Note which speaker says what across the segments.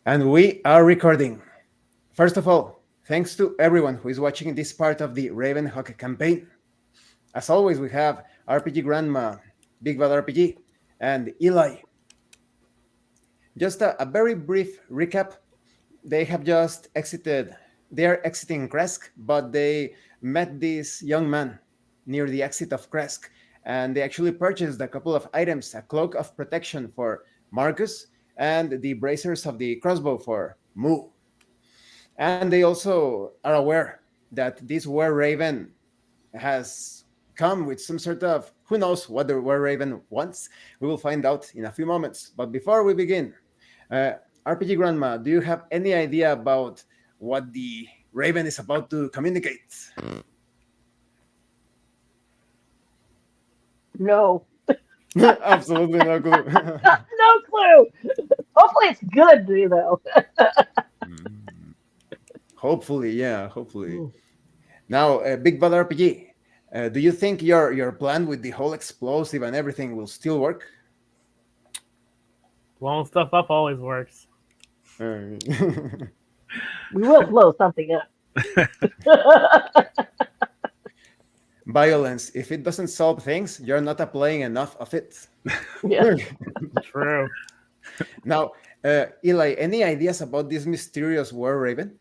Speaker 1: And we are recording. First of all, thanks to everyone who is watching this part of the Ravenhawk campaign. As always, we have RPG Grandma, Big Bad RPG, and Eli. Just a very brief recap. They have just exited, they are exiting Kresk, but they met this young man near the exit of Kresk, and they actually purchased a couple of items, a cloak of protection for Marcus, and the bracers of the crossbow for Mu. And they also are aware that this Were Raven has come with some sort of, who knows what the Were Raven wants. We will find out in a few moments. But before we begin, uh, RPG Grandma, do you have any idea about what the Raven is about to communicate?
Speaker 2: No.
Speaker 1: Absolutely no clue.
Speaker 2: No clue. Hopefully it's good, though.
Speaker 1: Hopefully, yeah, hopefully. Now, Big Bad RPG, do you think your plan with the whole explosive and everything will still work?
Speaker 3: Blowing stuff up always works.
Speaker 2: We will blow something up.
Speaker 1: Violence, if it doesn't solve things, you're not applying enough of it.
Speaker 2: Yeah.
Speaker 3: True.
Speaker 1: Now, Eli, any ideas about this mysterious War Raven?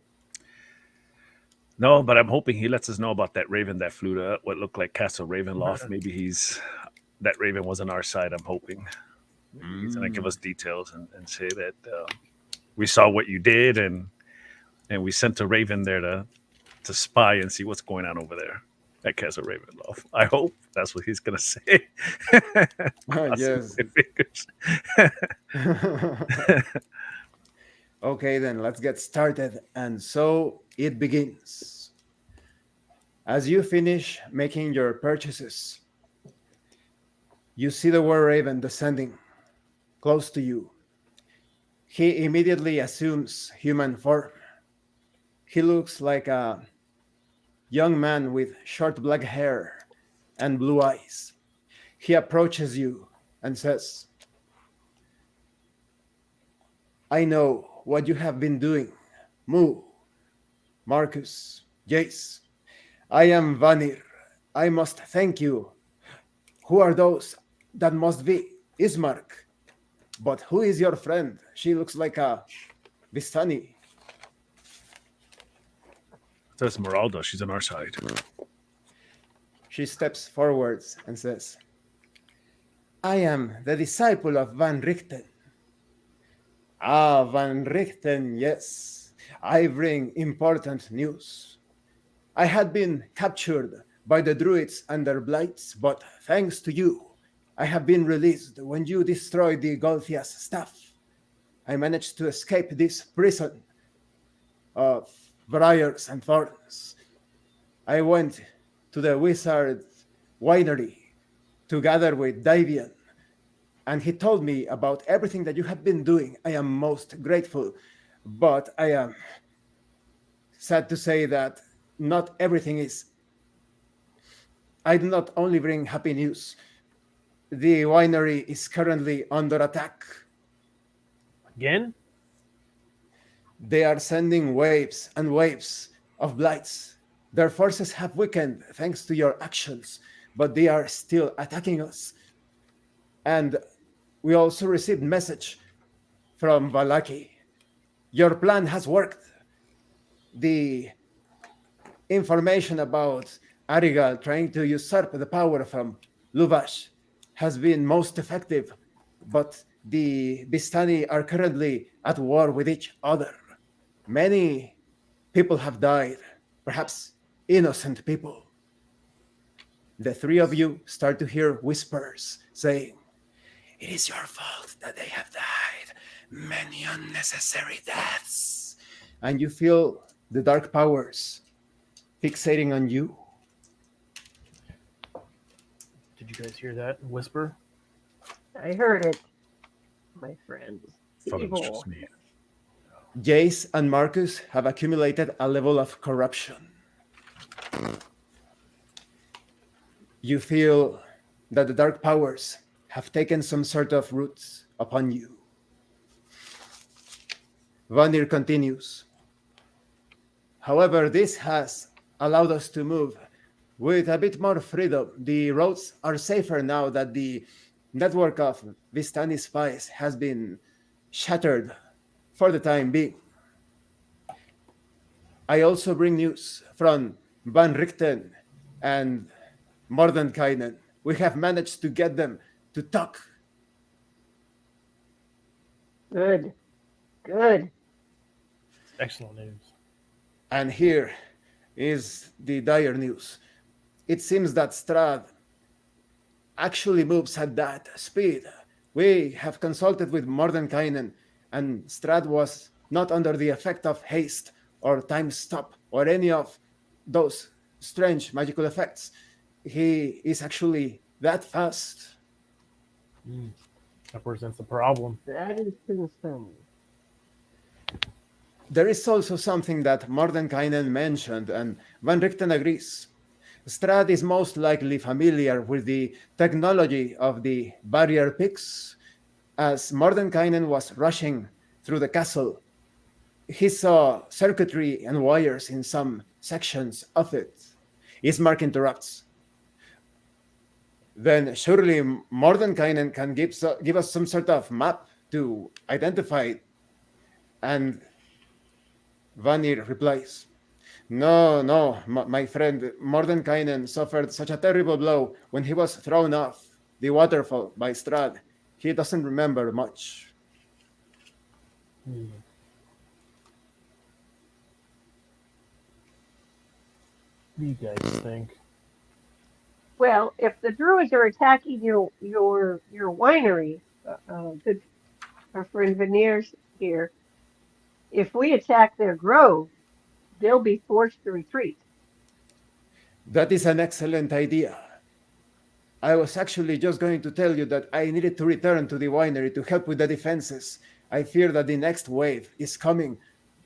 Speaker 4: No, but I'm hoping he lets us know about that raven that flew to what looked like Castle Ravenloft. Maybe that raven was on our side. I'm hoping he's going to give us details and say that we saw what you did and we sent a raven there to spy and see what's going on over there at Castle Ravenloft. I hope that's what he's going to say.
Speaker 1: Yes. Okay, then let's get started. And so it begins. As you finish making your purchases, you see the War Raven descending close to you. He immediately assumes human form. He looks like a young man with short black hair and blue eyes. He approaches you and says, I know what you have been doing, Mu, Marcus, Jace. I am Vanir. I must thank you. Who are those? That must be Ismark. But who is your friend? She looks like a Vistani.
Speaker 4: That's Meralda. She's on our side.
Speaker 1: She steps forwards and says, I am the disciple of Van Richten. Ah, Van Richten, yes. I bring important news. I had been captured by the druids and their blights, but thanks to you, I have been released when you destroyed the Golthias staff. I managed to escape this prison of briars and thorns. I went to the wizard winery to gather with Davian, and he told me about everything that you have been doing. I am most grateful, but I am sad to say that not everything is. I do not only bring happy news. The winery is currently under attack.
Speaker 3: Again?
Speaker 1: They are sending waves and waves of blights. Their forces have weakened thanks to your actions, but they are still attacking us. And we also received message from Valaki. Your plan has worked. The information about Arigal trying to usurp the power from Luvash has been most effective, but the Bistani are currently at war with each other. Many people have died, perhaps innocent people. The three of you start to hear whispers saying, it is your fault that they have died. Many unnecessary deaths. And you feel the dark powers fixating on you.
Speaker 3: Did you guys hear that whisper?
Speaker 2: I heard it, my friends.
Speaker 4: Thought it was
Speaker 2: Evil.
Speaker 4: just me.
Speaker 1: Jace and Marcus have accumulated a level of corruption. You feel that the dark powers have taken some sort of roots upon you. Vanir continues. However, this has allowed us to move with a bit more freedom. The roads are safer now that the network of Vistani spies has been shattered for the time being. I also bring news from Van Richten and Mordenkainen. We have managed to get them to talk.
Speaker 2: Good. Good.
Speaker 3: Excellent news.
Speaker 1: And here is the dire news. It seems that Strahd actually moves at that speed. We have consulted with Mordenkainen, and Strahd was not under the effect of haste or time stop or any of those strange magical effects. He is actually that fast.
Speaker 3: That presents a problem.
Speaker 2: That is concerning.
Speaker 1: There is also something that Mordenkainen mentioned, and Van Richten agrees. Strahd is most likely familiar with the technology of the barrier picks. As Mordenkainen was rushing through the castle, he saw circuitry and wires in some sections of it. Ismark interrupts. Then surely Mordenkainen can give us some sort of map to identify it. And Vanir replies, No, my friend, Mordenkainen suffered such a terrible blow when he was thrown off the waterfall by Strahd. He doesn't remember much.
Speaker 3: Hmm. What do you guys think?
Speaker 2: Well, if the druids are attacking your winery, good our friend Veneers here, if we attack their grove, they'll be forced to retreat.
Speaker 1: That is an excellent idea. I was actually just going to tell you that I needed to return to the winery to help with the defenses. I fear that the next wave is coming.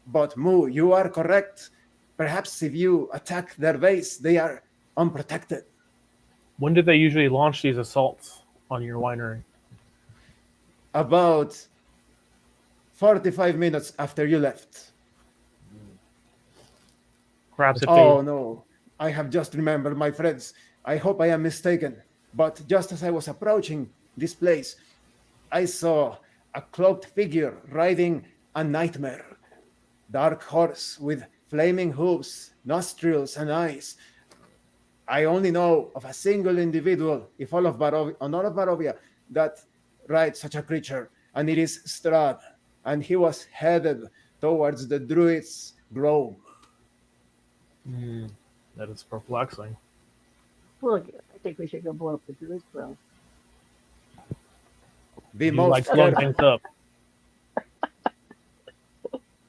Speaker 1: But Moo, you are correct. Perhaps if you attack their base, they are unprotected.
Speaker 3: When did they usually launch these assaults on your winery?
Speaker 1: About 45 minutes after you left.
Speaker 3: Perhaps if
Speaker 1: Oh no, I have just remembered, my friends. I hope I am mistaken. But just as I was approaching this place, I saw a cloaked figure riding a nightmare. Dark horse with flaming hooves, nostrils, and eyes. I only know of a single individual in all of Barovia that rides such a creature, and it is Strahd, and he was headed towards the druid's grove.
Speaker 3: that is perplexing.
Speaker 2: Look, I think we should go blow up the druids' grove.
Speaker 1: The
Speaker 3: You
Speaker 1: most
Speaker 3: like blowing things up.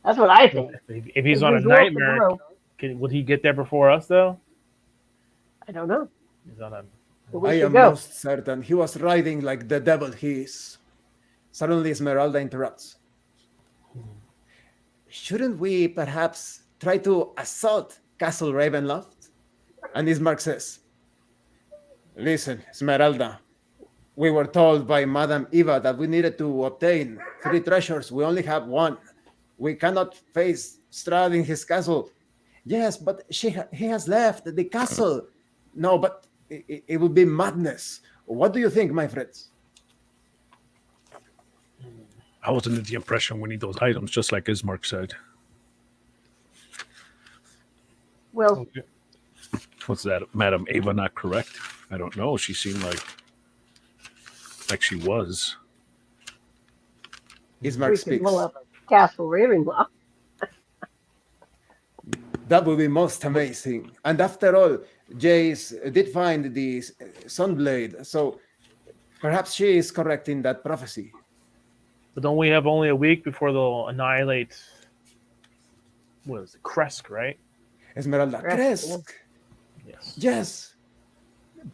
Speaker 2: That's what I think.
Speaker 3: If he's on a
Speaker 2: If we blow up the
Speaker 3: nightmare,
Speaker 2: grove,
Speaker 3: would he get there before us though?
Speaker 2: I don't know.
Speaker 3: He's on a.
Speaker 2: But we
Speaker 1: I
Speaker 2: should
Speaker 1: am
Speaker 2: go.
Speaker 1: most certain he was riding like the devil he is. Suddenly Esmeralda interrupts. Shouldn't we perhaps try to assault Castle Ravenloft? And Ismark says, Listen, Esmeralda, we were told by Madame Eva that we needed to obtain 3 treasures. We only have 1. We cannot face Strahd in his castle. Yes, but he has left the castle. No, but it would be madness. What do you think, my friends?
Speaker 4: I was under the impression we need those items, just like Ismark said.
Speaker 2: Well,
Speaker 4: Was that Madame Ava not correct? I don't know. She seemed like she was.
Speaker 1: Ismark
Speaker 2: we
Speaker 1: speaks.
Speaker 2: can blow up Castle Ravenhawk.
Speaker 1: That would be most amazing. And after all, Jace did find the Sunblade, so perhaps she is correct in that prophecy.
Speaker 3: But don't we have only a week before they'll annihilate? What is it? Kresk, right?
Speaker 1: Esmeralda,
Speaker 2: Kresk,
Speaker 1: Kresk.
Speaker 3: Yes.
Speaker 1: Yes,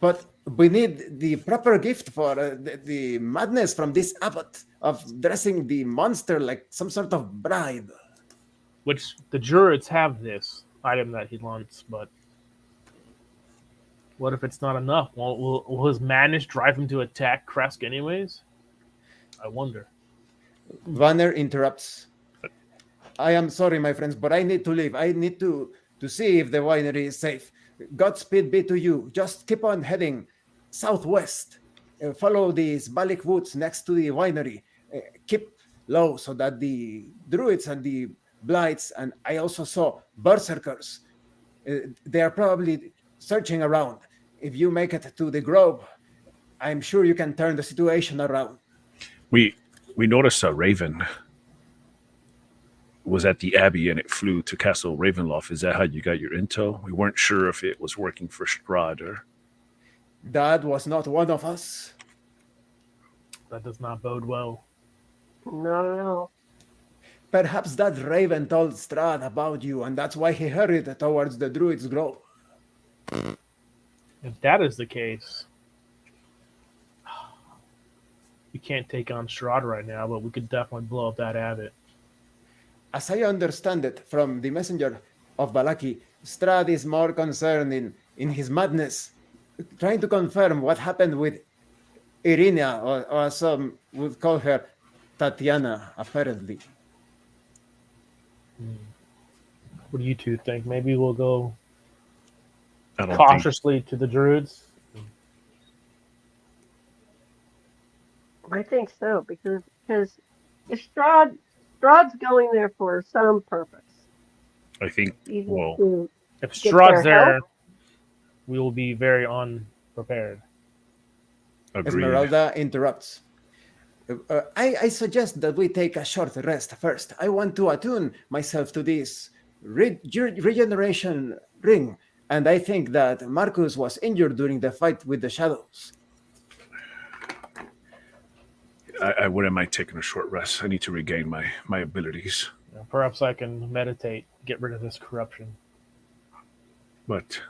Speaker 1: but we need the proper gift for the madness from this abbot of dressing the monster like some sort of bride.
Speaker 3: Which the Druids have this item that he wants, but What if it's not enough? Will his madness drive him to attack Kresk anyways? I wonder.
Speaker 1: Vanner interrupts. I am sorry, my friends, but I need to leave. I need to see if the winery is safe. Godspeed be to you. Just keep on heading southwest. Follow these Balik woods next to the winery. Keep low so that the druids and the blights, and I also saw berserkers. They are probably searching around. If you make it to the grove, I'm sure you can turn the situation around.
Speaker 4: We noticed a raven was at the Abbey and it flew to Castle Ravenloft. Is that how you got your intel? We weren't sure if it was working for Strahd or...
Speaker 1: That was not one of us.
Speaker 3: That does not bode well.
Speaker 2: Not at all.
Speaker 1: Perhaps that raven told Strahd about you, and that's why he hurried towards the Druid's Grove.
Speaker 3: If that is the case, we can't take on Strahd right now, but we could definitely blow up that abbot.
Speaker 1: As I understand it from the messenger of Balaki, Strahd is more concerned in his madness, trying to confirm what happened with Irina, or some would call her Tatiana, apparently.
Speaker 3: What do you two think? Maybe we'll go
Speaker 4: I don't
Speaker 3: cautiously to the druids.
Speaker 2: I think so, because if Strahd's going there for some purpose.
Speaker 4: I think,
Speaker 2: Either
Speaker 4: well,
Speaker 2: to
Speaker 3: If
Speaker 2: get
Speaker 3: Strahd's
Speaker 2: their
Speaker 3: there,
Speaker 2: help.
Speaker 3: we will be very unprepared.
Speaker 4: agreed.
Speaker 1: Esmeralda interrupts. I suggest that we take a short rest first. I want to attune myself to this regeneration ring, and I think that Marcus was injured during the fight with the shadows.
Speaker 4: I wouldn't mind taking a short rest. I need to regain my abilities.
Speaker 3: Perhaps I can meditate, get rid of this corruption.
Speaker 4: But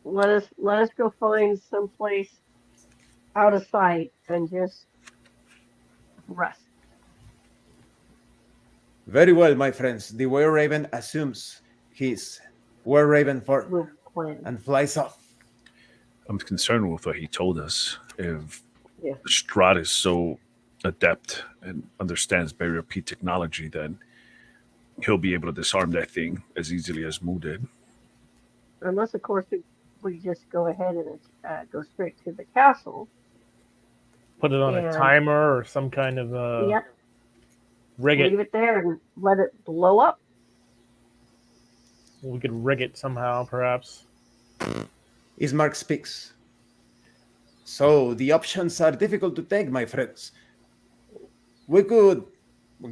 Speaker 2: let us go find some place out of sight and just rest.
Speaker 1: Very well, my friends. The were-raven assumes his were-raven form
Speaker 2: We'll plan.
Speaker 1: and flies off.
Speaker 4: I'm concerned with what he told us. If
Speaker 2: Yeah.
Speaker 4: Strahd is so adept and understands barrier P technology, then he'll be able to disarm that thing as easily as Mu did.
Speaker 2: Unless, of course, we just go ahead and go straight to the castle.
Speaker 3: Put it on a
Speaker 2: Yeah.
Speaker 3: timer or some kind of
Speaker 2: Yep.
Speaker 3: rig it.
Speaker 2: Leave it there and let it blow up.
Speaker 3: We could rig it somehow, perhaps.
Speaker 1: Ismark speaks. So the options are difficult to take, my friends. We could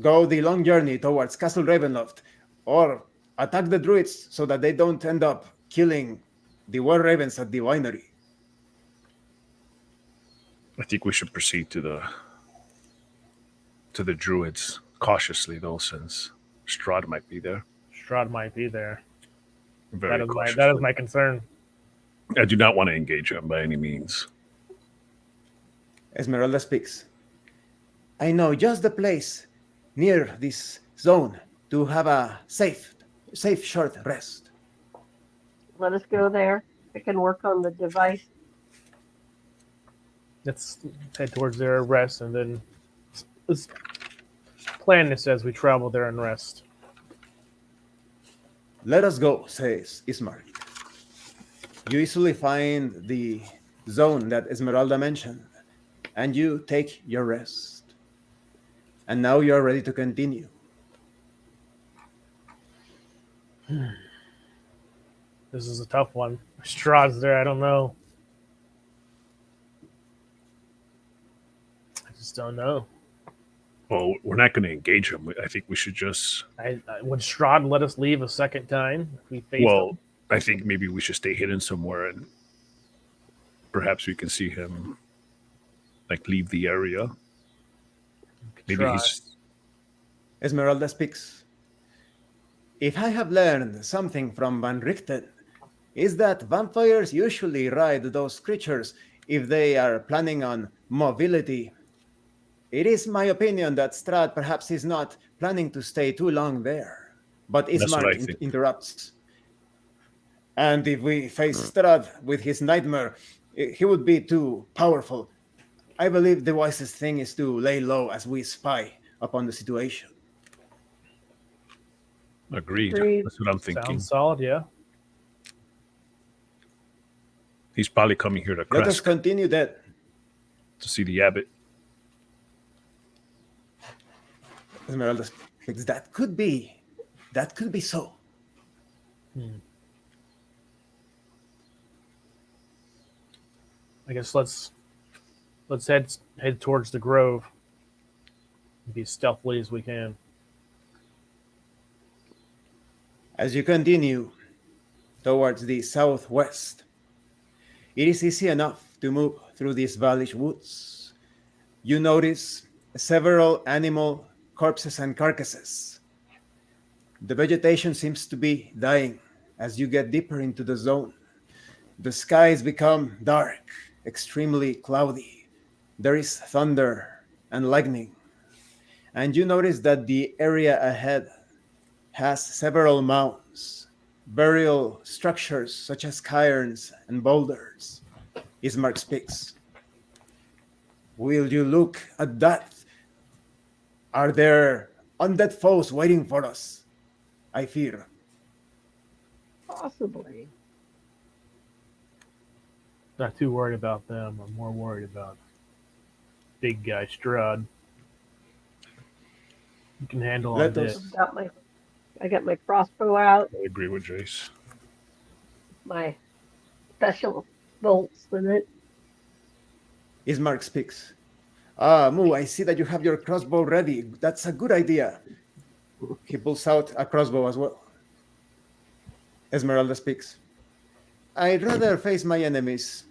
Speaker 1: go the long journey towards Castle Ravenloft, or attack the druids so that they don't end up killing the war ravens at the winery.
Speaker 4: I think we should proceed to the druids cautiously, though, since Strahd might be there.
Speaker 3: Strahd might be there.
Speaker 4: Very
Speaker 3: That is
Speaker 4: cautiously.
Speaker 3: my concern.
Speaker 4: I do not want to engage him by any means.
Speaker 1: Esmeralda speaks. I know just the place near this zone to have a safe short rest.
Speaker 2: Let us go there. I can work on the device.
Speaker 3: Let's head towards there, rest, and then let's plan this as we travel there and rest.
Speaker 1: Let us go, says Ismark. You easily find the zone that Esmeralda mentioned, and you take your rest. And now you're ready to continue.
Speaker 3: This is a tough one. Strahd's there, I don't know. I just don't know.
Speaker 4: Well, we're not going to engage him. I think we should just...
Speaker 3: Would Strahd let us leave a second time if we face
Speaker 4: Well,
Speaker 3: him?
Speaker 4: I think maybe we should stay hidden somewhere, and perhaps we can see him leave the area. Maybe
Speaker 3: Try.
Speaker 4: he's...
Speaker 1: Esmeralda speaks. If I have learned something from Van Richten, is that vampires usually ride those creatures if they are planning on mobility. It is my opinion that Strahd perhaps is not planning to stay too long there. But
Speaker 4: That's what I
Speaker 1: Ismark
Speaker 4: think.
Speaker 1: interrupts. And if we face Strahd with his nightmare, he would be too powerful. I believe the wisest thing is to lay low as we spy upon the situation.
Speaker 4: Agreed.
Speaker 2: Agreed.
Speaker 4: That's what I'm thinking.
Speaker 3: Sounds solid, yeah.
Speaker 4: He's probably coming here to
Speaker 1: Let us
Speaker 4: Kresk
Speaker 1: continue that.
Speaker 4: to see the abbot.
Speaker 1: Esmeralda speaks. That could be so.
Speaker 3: I guess let's head towards the grove. Be as stealthily as we can.
Speaker 1: As you continue towards the southwest, it is easy enough to move through these valleys woods. You notice several animal corpses and carcasses. The vegetation seems to be dying as you get deeper into the zone. The skies become dark, extremely cloudy. There is thunder and lightning. And you notice that the area ahead has several mounds, burial structures such as cairns and boulders. Ismark speaks. Will you look at that? Are there undead foes waiting for us? I fear.
Speaker 2: Possibly.
Speaker 3: Not too worried about them. I'm more worried about big guy Strahd. You can handle all
Speaker 1: Let
Speaker 3: this.
Speaker 1: us-
Speaker 2: I got my crossbow out,
Speaker 4: I agree with Jace.
Speaker 2: my special bolts in it.
Speaker 1: Ismark speaks. Ah, Mu, I see that you have your crossbow ready. That's a good idea. He pulls out a crossbow as well. Esmeralda speaks. I'd rather face my enemies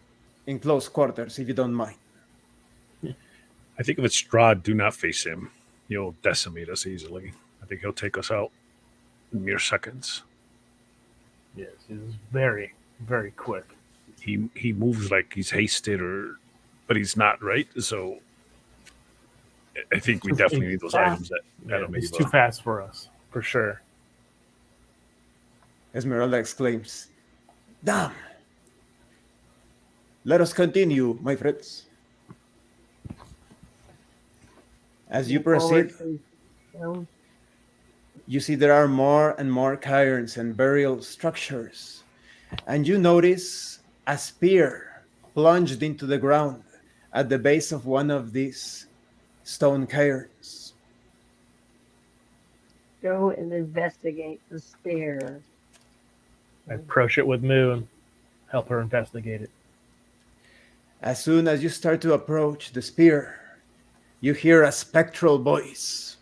Speaker 1: in close quarters, if you don't mind.
Speaker 4: I think if it's Strahd, do not face him. He'll decimate us easily. I think he'll take us out in mere seconds.
Speaker 3: Yes, he's very, very quick.
Speaker 4: He moves like he's hasted, but he's not, right? So I think we definitely need those items that'll make
Speaker 3: He's too fast for us, for sure.
Speaker 1: Esmeralda exclaims. Damn! Let us continue, my friends. As you proceed, you see there are more and more cairns and burial structures. And you notice a spear plunged into the ground at the base of one of these stone cairns.
Speaker 2: Go and investigate the spear.
Speaker 3: I approach it with Moo and help her investigate it.
Speaker 1: As soon as you start to approach the spear, you hear a spectral voice.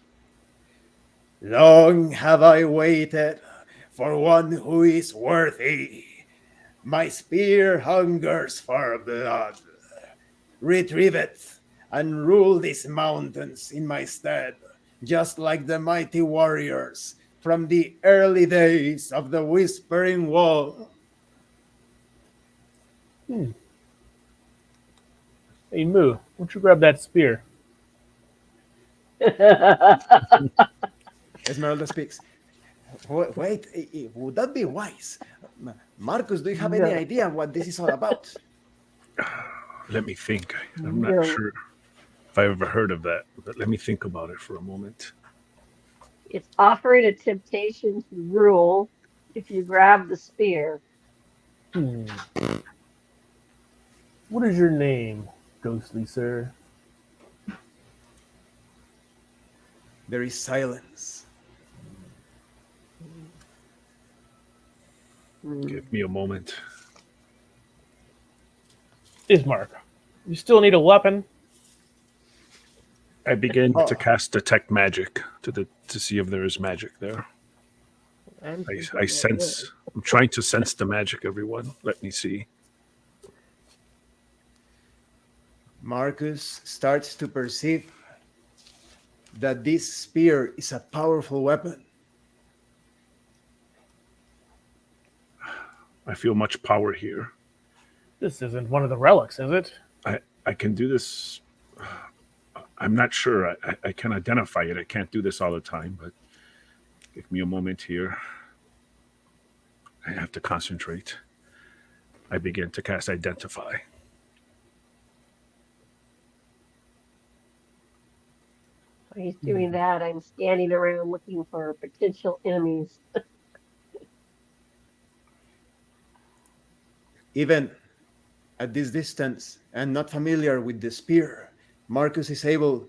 Speaker 1: Long have I waited for one who is worthy. My spear hungers for blood. Retrieve it and rule these mountains in my stead, just like the mighty warriors from the early days of the Whispering Wall.
Speaker 3: Hey, Moo, why don't you grab that spear?
Speaker 1: Esmeralda speaks. Wait, would that be wise? Marcus, do you have any idea what this is all about?
Speaker 4: Let me think. I'm not sure if I've ever heard of that, but let me think about it for a moment.
Speaker 2: It's offering a temptation to rule if you grab the spear.
Speaker 3: What is your name, ghostly sir?
Speaker 1: There is silence.
Speaker 4: Give me a moment.
Speaker 3: Ismark, you still need a weapon?
Speaker 4: I begin to cast detect magic to see if there is magic there. I sense. I'm trying to sense the magic, everyone. Let me see.
Speaker 1: Marcus starts to perceive that this spear is a powerful weapon.
Speaker 4: I feel much power here.
Speaker 3: This isn't one of the relics, is it?
Speaker 4: I can do this. I'm not sure. I can identify it. I can't do this all the time, but give me a moment here. I have to concentrate. I begin to cast Identify.
Speaker 2: While he's doing that, I'm scanning around looking for potential enemies.
Speaker 1: Even at this distance and not familiar with the spear, Marcus is able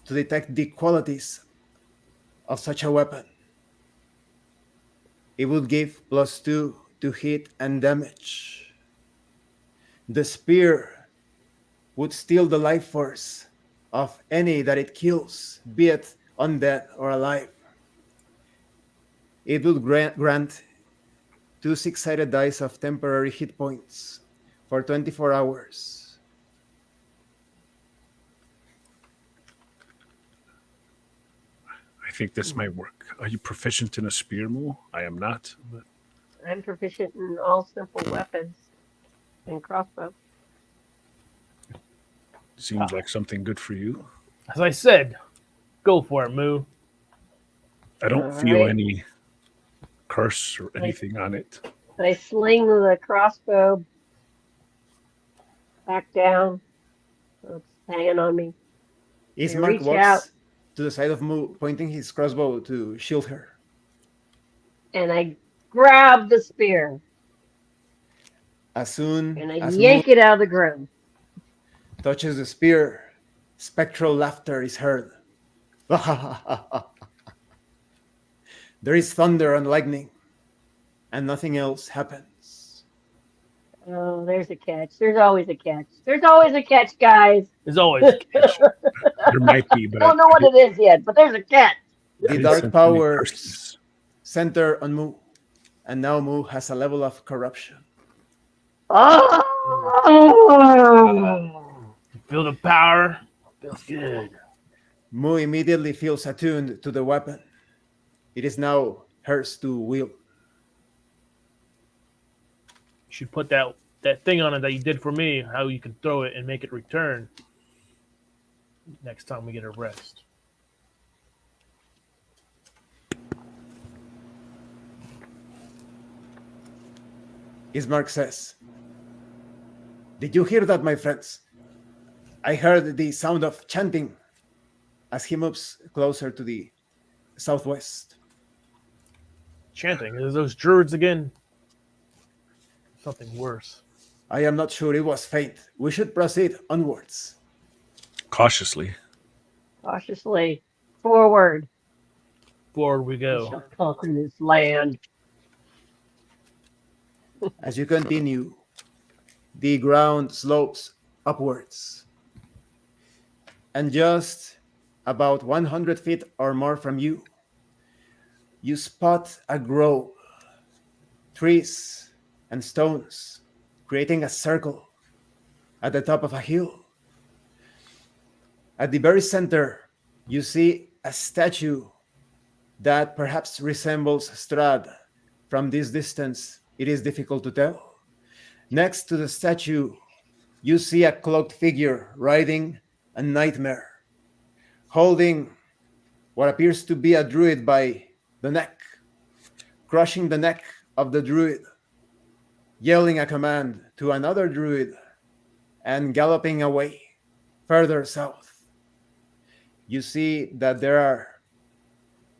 Speaker 1: to detect the qualities of such a weapon. It would give +2 to hit and damage. The spear would steal the life force of any that it kills, be it undead or alive. It would grant 2 6-sided dice of temporary hit points for 24 hours.
Speaker 4: I think this might work. Are you proficient in a spear, Moo? I am not. But
Speaker 2: I'm proficient in all simple weapons and crossbow.
Speaker 4: seems like something good for you.
Speaker 3: As I said, go for it, Moo.
Speaker 4: I don't
Speaker 2: All
Speaker 4: feel
Speaker 2: right.
Speaker 4: any curse or anything on it.
Speaker 2: I sling the crossbow back down. So it's hanging on me.
Speaker 1: Ismark
Speaker 2: reach
Speaker 1: walks
Speaker 2: out.
Speaker 1: to the side of Moo, pointing his crossbow to shield her.
Speaker 2: And I grab the spear
Speaker 1: As soon
Speaker 2: and I
Speaker 1: as Moo
Speaker 2: yank it out of the ground.
Speaker 1: touches the spear, spectral laughter is heard. There is thunder and lightning, and nothing else happens.
Speaker 2: Oh, there's a catch. There's always a catch. There's always a catch, guys.
Speaker 3: There's always a catch.
Speaker 4: There might be, but
Speaker 2: I don't know what it is yet, but there's a catch.
Speaker 1: The
Speaker 4: didn't
Speaker 1: dark
Speaker 4: sense any
Speaker 1: powers
Speaker 4: curses.
Speaker 1: center on Moo, and now Moo has a level of corruption.
Speaker 2: Oh!
Speaker 3: Feel the power. Feels good.
Speaker 1: Moo immediately feels attuned to the weapon. It is now hers to wield.
Speaker 3: You should put that thing on it that you did for me, how you can throw it and make it return next time we get a rest.
Speaker 1: Ismark says, "Did you hear that, my friends? I heard the sound of chanting," as he moves closer to the southwest.
Speaker 3: Chanting. Is those druids again? Something worse.
Speaker 1: I am not sure, it was faint. We should proceed onwards.
Speaker 4: Cautiously.
Speaker 2: Cautiously forward.
Speaker 3: Forward we
Speaker 2: We
Speaker 3: go.
Speaker 2: shall conquer this land.
Speaker 1: As you continue, the ground slopes upwards. And just about 100 feet or more from you, you spot a grove, trees and stones, creating a circle at the top of a hill. At the very center, you see a statue that perhaps resembles Strahd. From this distance, it is difficult to tell. Next to the statue, you see a cloaked figure riding a nightmare, holding what appears to be a druid by the neck, crushing the neck of the druid, yelling a command to another druid, and galloping away further south. You see that there are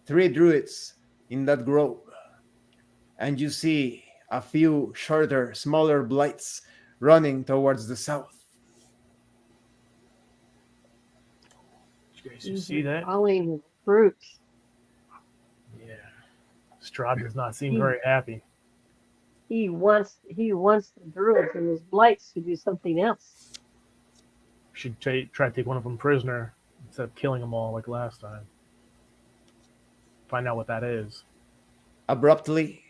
Speaker 1: 3 druids in that grove, and you see a few shorter, smaller blights running towards the south.
Speaker 3: You see that?
Speaker 2: Falling fruits.
Speaker 3: Yeah. Strahd does not seem very happy.
Speaker 2: He wants the druids and his blights to do something else.
Speaker 3: We should try to take one of them prisoner instead of killing them all like last time. Find out what that is.
Speaker 1: Abruptly,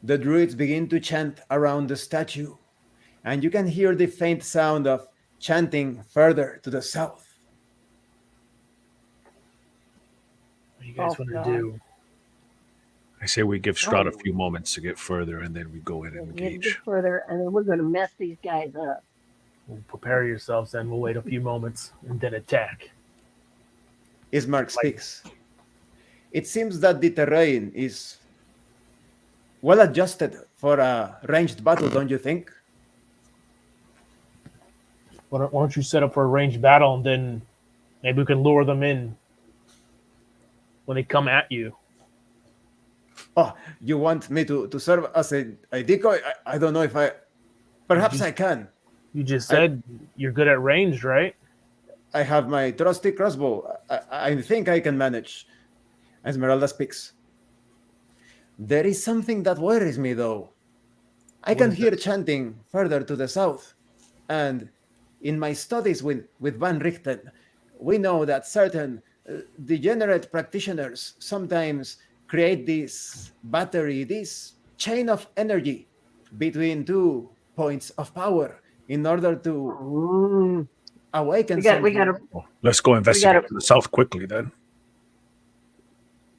Speaker 1: the druids begin to chant around the statue, and you can hear the faint sound of chanting further to the south.
Speaker 3: What do you guys
Speaker 2: Oh,
Speaker 3: want
Speaker 2: God.
Speaker 3: to do?
Speaker 4: I say we give Strahd a few moments to get further, and then we go in and
Speaker 2: We'll get
Speaker 4: engage.
Speaker 2: further, and then we're going to mess these guys up.
Speaker 3: We'll prepare yourselves, then we'll wait a few moments and then attack.
Speaker 1: Ismark speaks. It seems that the terrain is well adjusted for a ranged battle, don't you think?
Speaker 3: Why don't you set up for a ranged battle, and then maybe we can lure them in when they come at you.
Speaker 1: Oh, you want me to serve as a decoy? I don't know if I... Perhaps I can.
Speaker 3: You just said you're good at ranged, right?
Speaker 1: I have my trusty crossbow. I think I can manage. Esmeralda speaks. There is something that worries me, though. I can hear chanting further to the south. And in my studies with Van Richten, we know that certain degenerate practitioners sometimes create this battery, this chain of energy between 2 points of power in order to awaken
Speaker 2: We got to
Speaker 4: Let's go investigate to the south quickly then.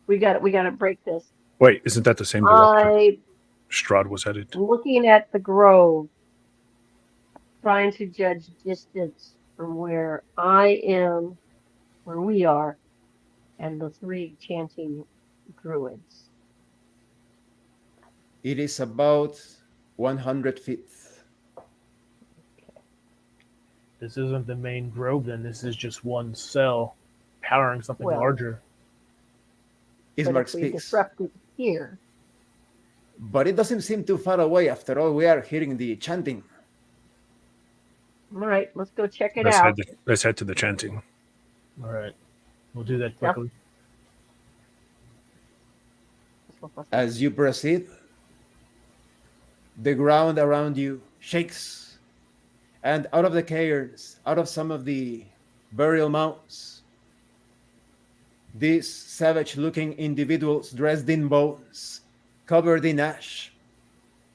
Speaker 2: we got to break this.
Speaker 4: Wait, isn't that the same direction Strahd was headed?
Speaker 2: I'm looking at the grove, trying to judge distance from where I am, where we are, and the 3 chanting druids.
Speaker 1: It is about 100 feet.
Speaker 3: This isn't the main grove, then. This is just one cell powering something larger.
Speaker 1: Ismark
Speaker 2: But if we
Speaker 1: speaks.
Speaker 2: disrupt it here,
Speaker 1: But it doesn't seem too far away. After all, we are hearing the chanting.
Speaker 2: all right, let's go check it out.
Speaker 4: Let's head to the chanting.
Speaker 3: All right. We'll do that quickly.
Speaker 1: As you proceed, the ground around you shakes. And out of the cairns, out of some of the burial mounds, these savage-looking individuals dressed in bones, covered in ash,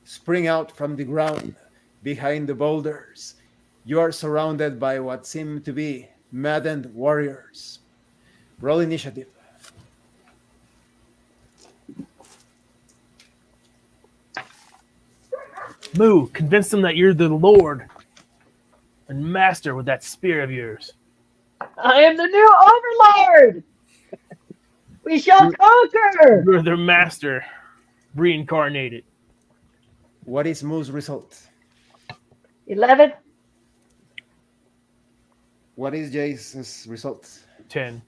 Speaker 1: spring out from the ground behind the boulders. You are surrounded by what seem to be maddened warriors. Roll initiative.
Speaker 3: Moo, convince them that you're the Lord and master with that spear of yours.
Speaker 2: I am the new overlord! We shall conquer!
Speaker 3: You're their master, reincarnated.
Speaker 1: What is Moo's result?
Speaker 2: 11.
Speaker 1: What is Jace's result?
Speaker 3: 10.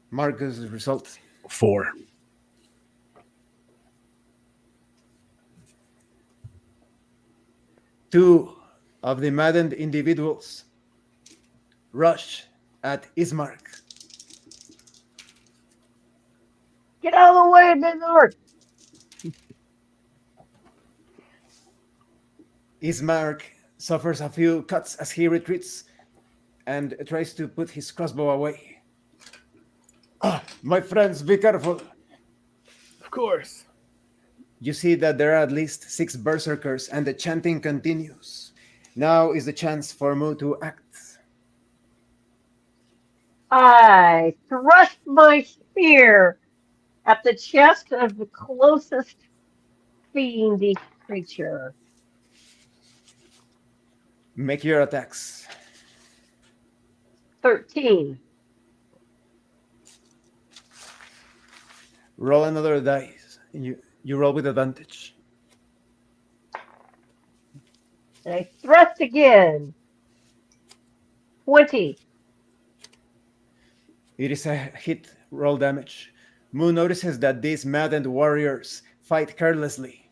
Speaker 1: Marcus' result?
Speaker 4: 4.
Speaker 1: Two of the maddened individuals rush at Ismark.
Speaker 2: Get out of the way, Midnord!
Speaker 1: Ismark suffers a few cuts as he retreats and tries to put his crossbow away. Ah, my friends, be careful.
Speaker 3: Of course.
Speaker 1: You see that there are at least 6 berserkers and the chanting continues. Now is the chance for Mu to act.
Speaker 2: I thrust my spear at the chest of the closest fiendish creature.
Speaker 1: Make your attacks.
Speaker 2: 13.
Speaker 1: Roll another dice. You roll with advantage.
Speaker 2: And I thrust again. 20.
Speaker 1: It is a hit. Roll damage. Mu notices that these maddened warriors fight carelessly.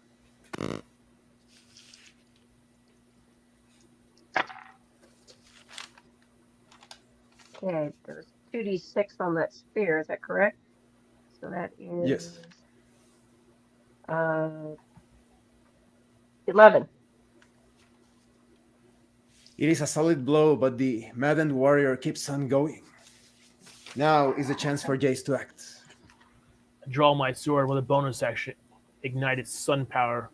Speaker 2: Okay, there's 2d6 on that spear, is that correct? So that is...
Speaker 1: Yes.
Speaker 2: 11.
Speaker 1: It is a solid blow, but the maddened warrior keeps on going. Now is the chance for Jace to act.
Speaker 3: I draw my sword with a bonus action, ignite its sun power,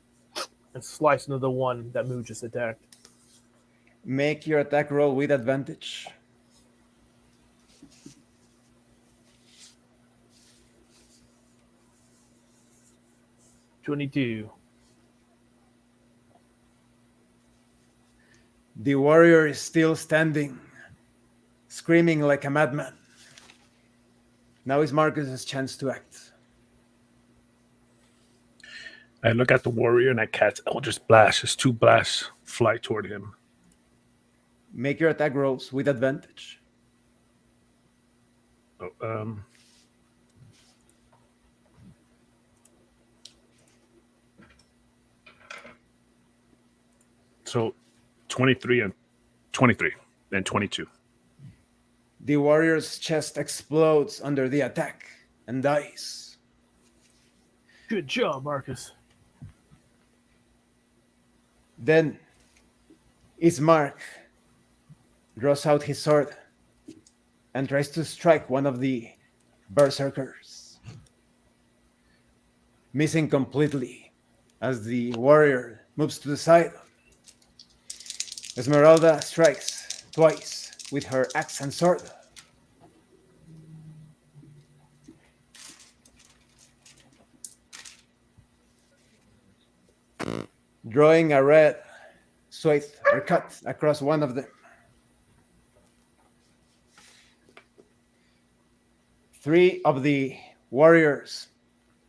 Speaker 3: and slice into the one that Moo just attacked.
Speaker 1: Make your attack roll with advantage.
Speaker 3: $22.
Speaker 1: The warrior is still standing, screaming like a madman. Now is Marcus's chance to act.
Speaker 4: I look at the warrior and I cast Eldritch Blast. Just 2 blasts fly toward him.
Speaker 1: Make your attack rolls with advantage.
Speaker 4: Oh, so 23 and 23 and 22.
Speaker 1: The warrior's chest explodes under the attack and dies.
Speaker 3: Good job, Marcus.
Speaker 1: Then Ismark draws out his sword and tries to strike one of the berserkers, missing completely as the warrior moves to the side. Esmeralda strikes twice with her axe and sword. Drawing a red swath or cut across one of them. 3 of the warriors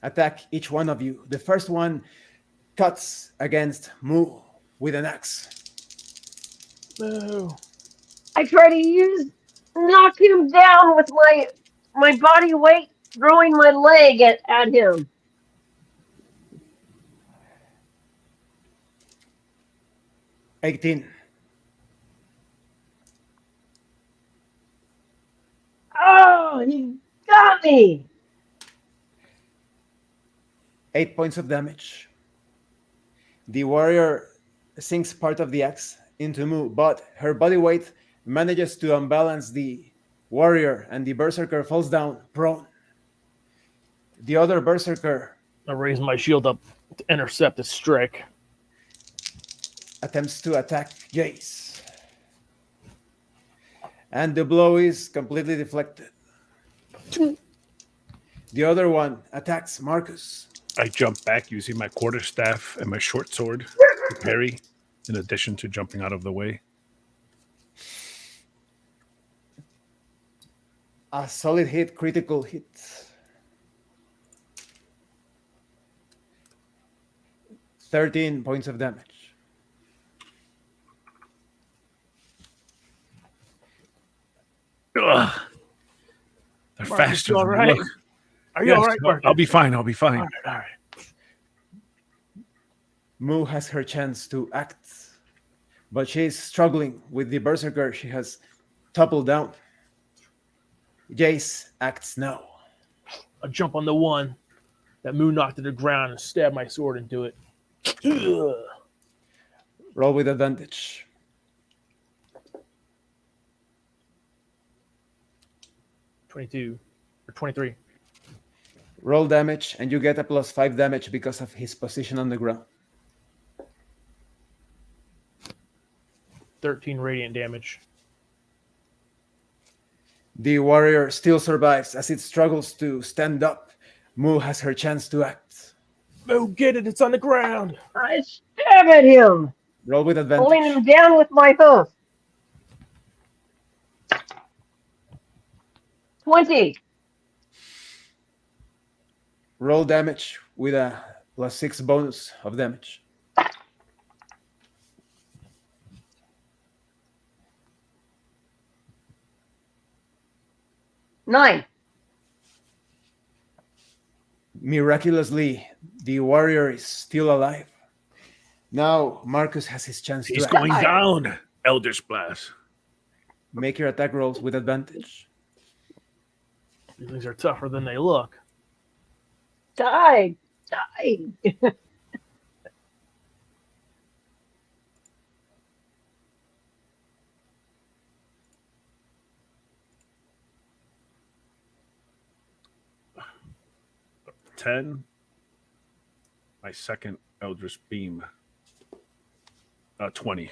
Speaker 1: attack each one of you. The first one cuts against Mu with an axe.
Speaker 3: No.
Speaker 2: I try to knock him down with my body weight, throwing my leg at him.
Speaker 1: $18.
Speaker 2: Oh, he got me.
Speaker 1: 8 points of damage. The warrior sinks part of the axe into Mu, but her body weight manages to unbalance the warrior, and the berserker falls down prone. The other berserker
Speaker 3: I raise my shield up to intercept the strike.
Speaker 1: attempts to attack Jace, and the blow is completely deflected. The other one attacks Marcus.
Speaker 4: I jump back using my quarterstaff and my short sword to parry, in addition to jumping out of the way.
Speaker 1: A solid hit, critical hit. $13 points of damage.
Speaker 4: Ugh. They're
Speaker 3: Marcus,
Speaker 4: faster
Speaker 3: you all
Speaker 4: than
Speaker 3: right?
Speaker 4: they look.
Speaker 3: Are you
Speaker 4: Yes,
Speaker 3: all right, Marcus?
Speaker 4: I'll be fine. I'll be fine.
Speaker 3: All right.
Speaker 1: Mu has her chance to act, but she's struggling with the berserker she has toppled down. Jace acts now.
Speaker 3: I jump on the one that Moon knocked to the ground and stab my sword into it. Ugh.
Speaker 1: Roll with advantage.
Speaker 3: $22 or 23.
Speaker 1: Roll damage, and you get a +5 damage because of his position on the ground.
Speaker 3: 13 radiant damage.
Speaker 1: The warrior still survives as it struggles to stand up. Mu has her chance to act.
Speaker 3: Oh, get it! It's on the ground.
Speaker 2: I stab at him,
Speaker 1: Roll with
Speaker 2: pulling him
Speaker 1: advantage.
Speaker 2: down with my hoof. 20.
Speaker 1: Roll damage with a +6 bonus of damage.
Speaker 2: Nine.
Speaker 1: Miraculously, the warrior is still alive. Now Marcus has his chance
Speaker 4: He's
Speaker 1: to
Speaker 4: going
Speaker 1: act.
Speaker 4: down. Eldritch Blast.
Speaker 1: Make your attack rolls with advantage.
Speaker 3: These things are tougher than they look.
Speaker 2: Die.
Speaker 4: $10. My second Eldritch Beam. 20.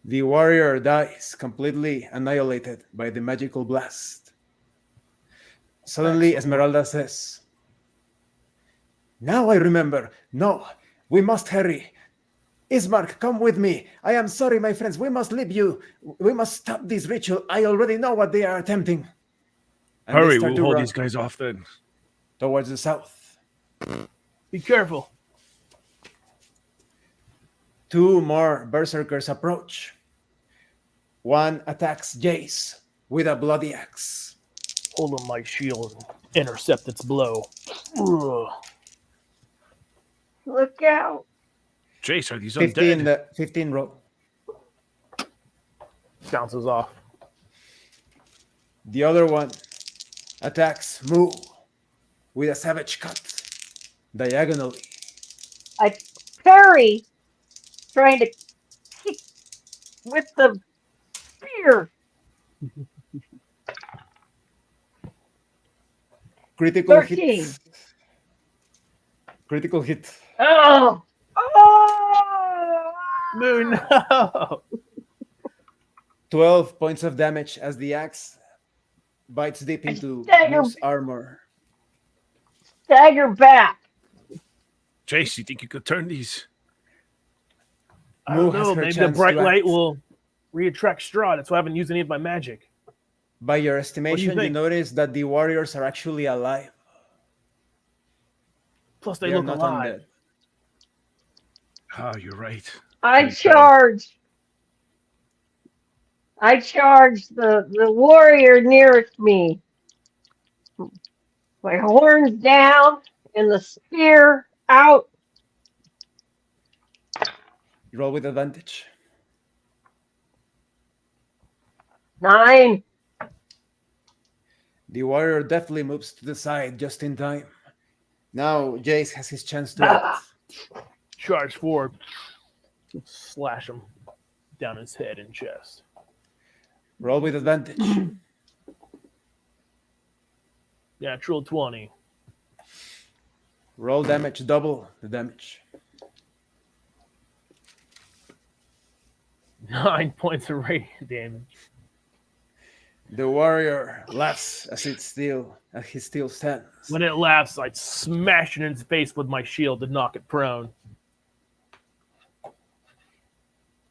Speaker 1: The warrior dies, completely annihilated by the magical blast. Suddenly, Esmeralda says, "Now I remember. No, we must hurry. Ismark, come with me. I am sorry, my friends. We must leave you. We must stop this ritual. I already know what they are attempting." And they
Speaker 4: Hurry,
Speaker 1: start
Speaker 4: we'll
Speaker 1: to
Speaker 4: hold
Speaker 1: run.
Speaker 4: these guys off then.
Speaker 1: towards the south.
Speaker 3: Be careful.
Speaker 1: 2 more berserkers approach. One attacks Jace with a bloody axe.
Speaker 3: Hold on my shield and intercept its blow. Ugh.
Speaker 2: Look out.
Speaker 4: Jace, are these
Speaker 1: 15,
Speaker 4: undead?
Speaker 1: 15 roll.
Speaker 3: Bounces off.
Speaker 1: The other one attacks Moo with a savage cut diagonally.
Speaker 2: I parry, trying to kick with the spear.
Speaker 1: Critical
Speaker 2: 13.
Speaker 1: hit. Critical hit.
Speaker 2: Oh! Oh!
Speaker 3: Moon, no.
Speaker 1: 12 points of damage as the axe bites deep into
Speaker 2: Stagger.
Speaker 1: Moo's armor.
Speaker 2: Stagger back.
Speaker 4: Jace, you think you could turn these?
Speaker 3: I
Speaker 1: Moo
Speaker 3: don't
Speaker 1: has
Speaker 3: know.
Speaker 1: her
Speaker 3: Maybe the
Speaker 1: chance
Speaker 3: bright
Speaker 1: to
Speaker 3: light
Speaker 1: act.
Speaker 3: will re-attract Strahd. That's why I haven't used any of my magic.
Speaker 1: By your estimation, you
Speaker 3: think?
Speaker 1: notice that the warriors are actually alive.
Speaker 3: Plus, they
Speaker 1: They are
Speaker 3: look
Speaker 1: not
Speaker 3: alive.
Speaker 1: undead.
Speaker 4: Oh, you're right.
Speaker 2: I
Speaker 4: Can you tell?
Speaker 2: charge. I charge the warrior nearest me. My horns down and the spear out.
Speaker 1: You roll with advantage.
Speaker 2: 9.
Speaker 1: The warrior deftly moves to the side just in time. Now Jace has his chance to act.
Speaker 3: Charge forward. Slash him down his head and chest.
Speaker 1: Roll with advantage.
Speaker 3: Natural 20.
Speaker 1: Roll damage, double the damage.
Speaker 3: 9 points of radiant damage.
Speaker 1: The warrior laughs as he still stands.
Speaker 3: When it laughs, I smash it in its face with my shield to knock it prone.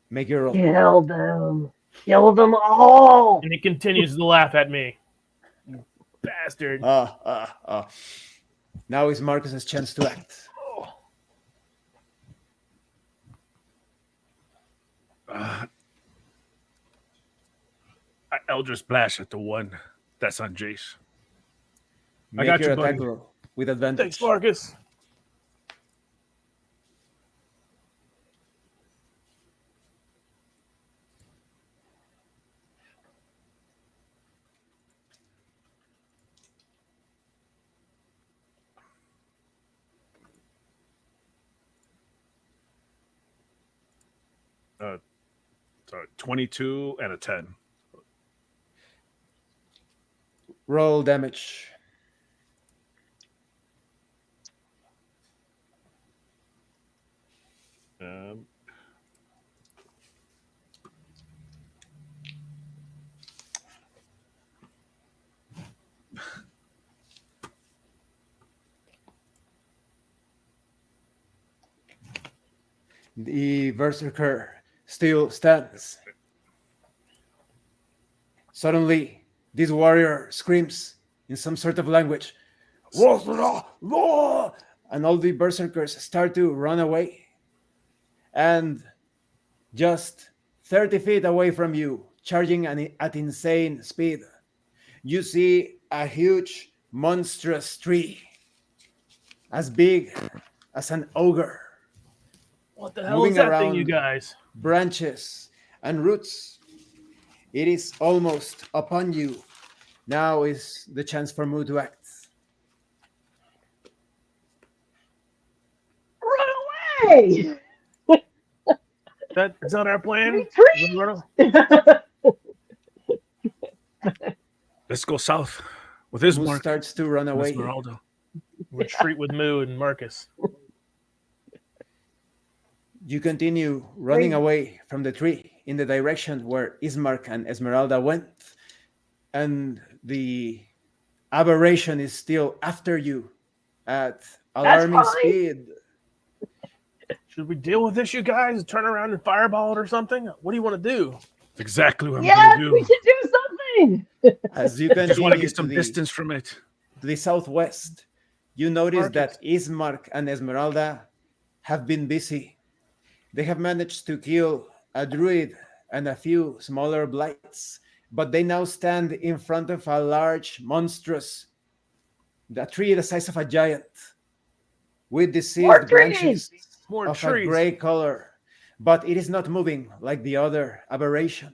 Speaker 1: Make your roll.
Speaker 2: Kill them. Kill them all.
Speaker 3: And it continues to laugh at me. You bastard.
Speaker 1: Now is Marcus's chance to act.
Speaker 4: I Eldritch Splash at the one that's on Jace.
Speaker 1: Make
Speaker 3: got
Speaker 1: your
Speaker 3: you,
Speaker 1: attack
Speaker 3: buddy.
Speaker 1: roll with advantage.
Speaker 3: Thanks, Marcus.
Speaker 4: So 22 and a 10.
Speaker 1: Roll damage. The berserker still stands. Suddenly, this warrior screams in some sort of language, and all the berserkers start to run away. And just 30 feet away from you, charging at insane speed, you see a huge, monstrous tree, as big as an ogre.
Speaker 3: What the hell
Speaker 1: Moving
Speaker 3: is that
Speaker 1: around.
Speaker 3: thing, you guys?
Speaker 1: Branches and roots. It is almost upon you. Now is the chance for Moo to act.
Speaker 2: Run away.
Speaker 3: Is that our plan?
Speaker 2: Retreat.
Speaker 4: Let's go south with his
Speaker 1: Moo
Speaker 4: mark.
Speaker 1: starts to run away.
Speaker 4: Esmeralda.
Speaker 3: Retreat with Moo and Marcus.
Speaker 1: You continue running away from the tree in the direction where Ismark and Esmeralda went, and the aberration is still after you at alarming
Speaker 2: fine.
Speaker 1: speed.
Speaker 3: Should we deal with this, you guys? Turn around and fireball it or something? What do you want to do?
Speaker 4: That's exactly what I'm
Speaker 2: Yes,
Speaker 4: going
Speaker 2: we
Speaker 4: to do.
Speaker 2: should do something.
Speaker 1: As you
Speaker 4: I just want to
Speaker 1: continue
Speaker 4: get some distance from it.
Speaker 1: to the southwest, you notice that
Speaker 3: Marcus.
Speaker 1: Ismark and Esmeralda have been busy. They have managed to kill a druid and a few smaller blights, but they now stand in front of a large, monstrous, a tree the size of a giant, with
Speaker 2: More
Speaker 1: deceased
Speaker 2: trees!
Speaker 1: branches
Speaker 3: More
Speaker 1: of a
Speaker 3: trees.
Speaker 1: gray color, but it is not moving like the other aberration.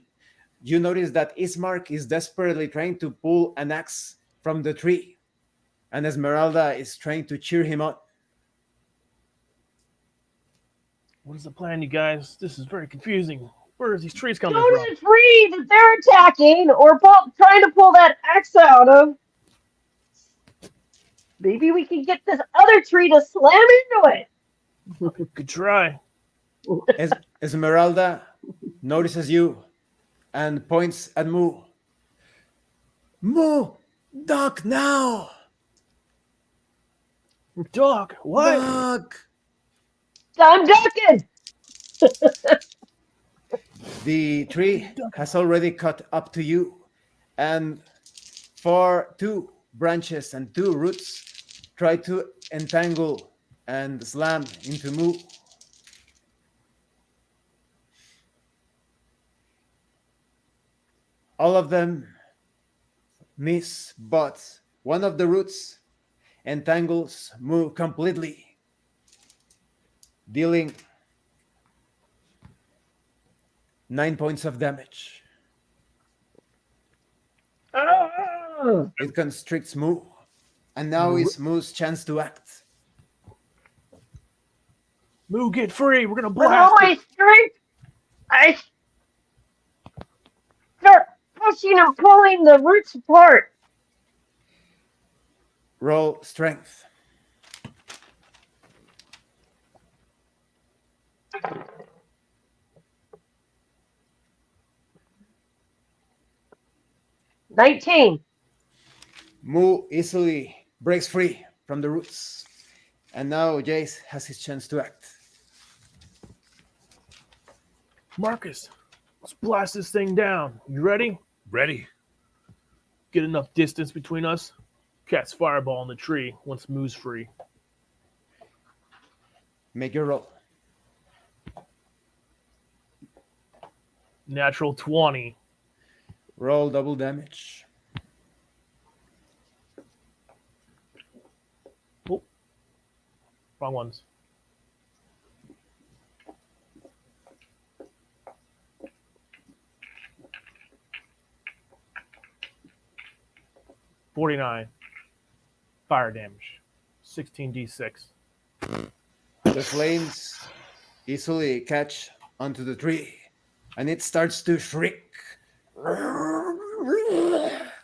Speaker 1: You notice that Ismark is desperately trying to pull an axe from the tree, and Esmeralda is trying to cheer him on.
Speaker 3: What is the plan, you guys? This is very confusing. Where are these trees
Speaker 2: Go
Speaker 3: coming
Speaker 2: to
Speaker 3: from?
Speaker 2: the tree that they're attacking or trying to pull that axe out of. Maybe we can get this other tree to slam into it.
Speaker 3: Good try.
Speaker 1: Esmeralda notices you and points at Moo. Moo, duck now!
Speaker 3: Doc, what?
Speaker 1: Duck!
Speaker 2: I'm ducking.
Speaker 1: The tree has already caught up to you, and for 2 branches and 2 roots try to entangle and slam into Moo. All of them miss, but one of the roots entangles Moo completely, dealing 9 points of damage.
Speaker 2: Oh.
Speaker 1: It constricts Moo, and now is Moo's chance to act.
Speaker 3: Moo, get free. We're gonna
Speaker 2: With all
Speaker 3: blast
Speaker 2: my
Speaker 3: it.
Speaker 2: strength, I start pushing and pulling the roots apart.
Speaker 1: Roll strength.
Speaker 2: $19.
Speaker 1: Moo easily breaks free from the roots, and now Jace has his chance to act.
Speaker 3: Marcus, let's blast this thing down. You ready?
Speaker 4: Ready?
Speaker 3: Get enough distance between us. Cast fireball in the tree once Moo's free.
Speaker 1: Make your roll.
Speaker 3: Natural 20.
Speaker 1: Roll double damage.
Speaker 3: Oh, wrong ones. $49 fire damage. 16d6.
Speaker 1: The flames easily catch onto the tree, and it starts to shriek.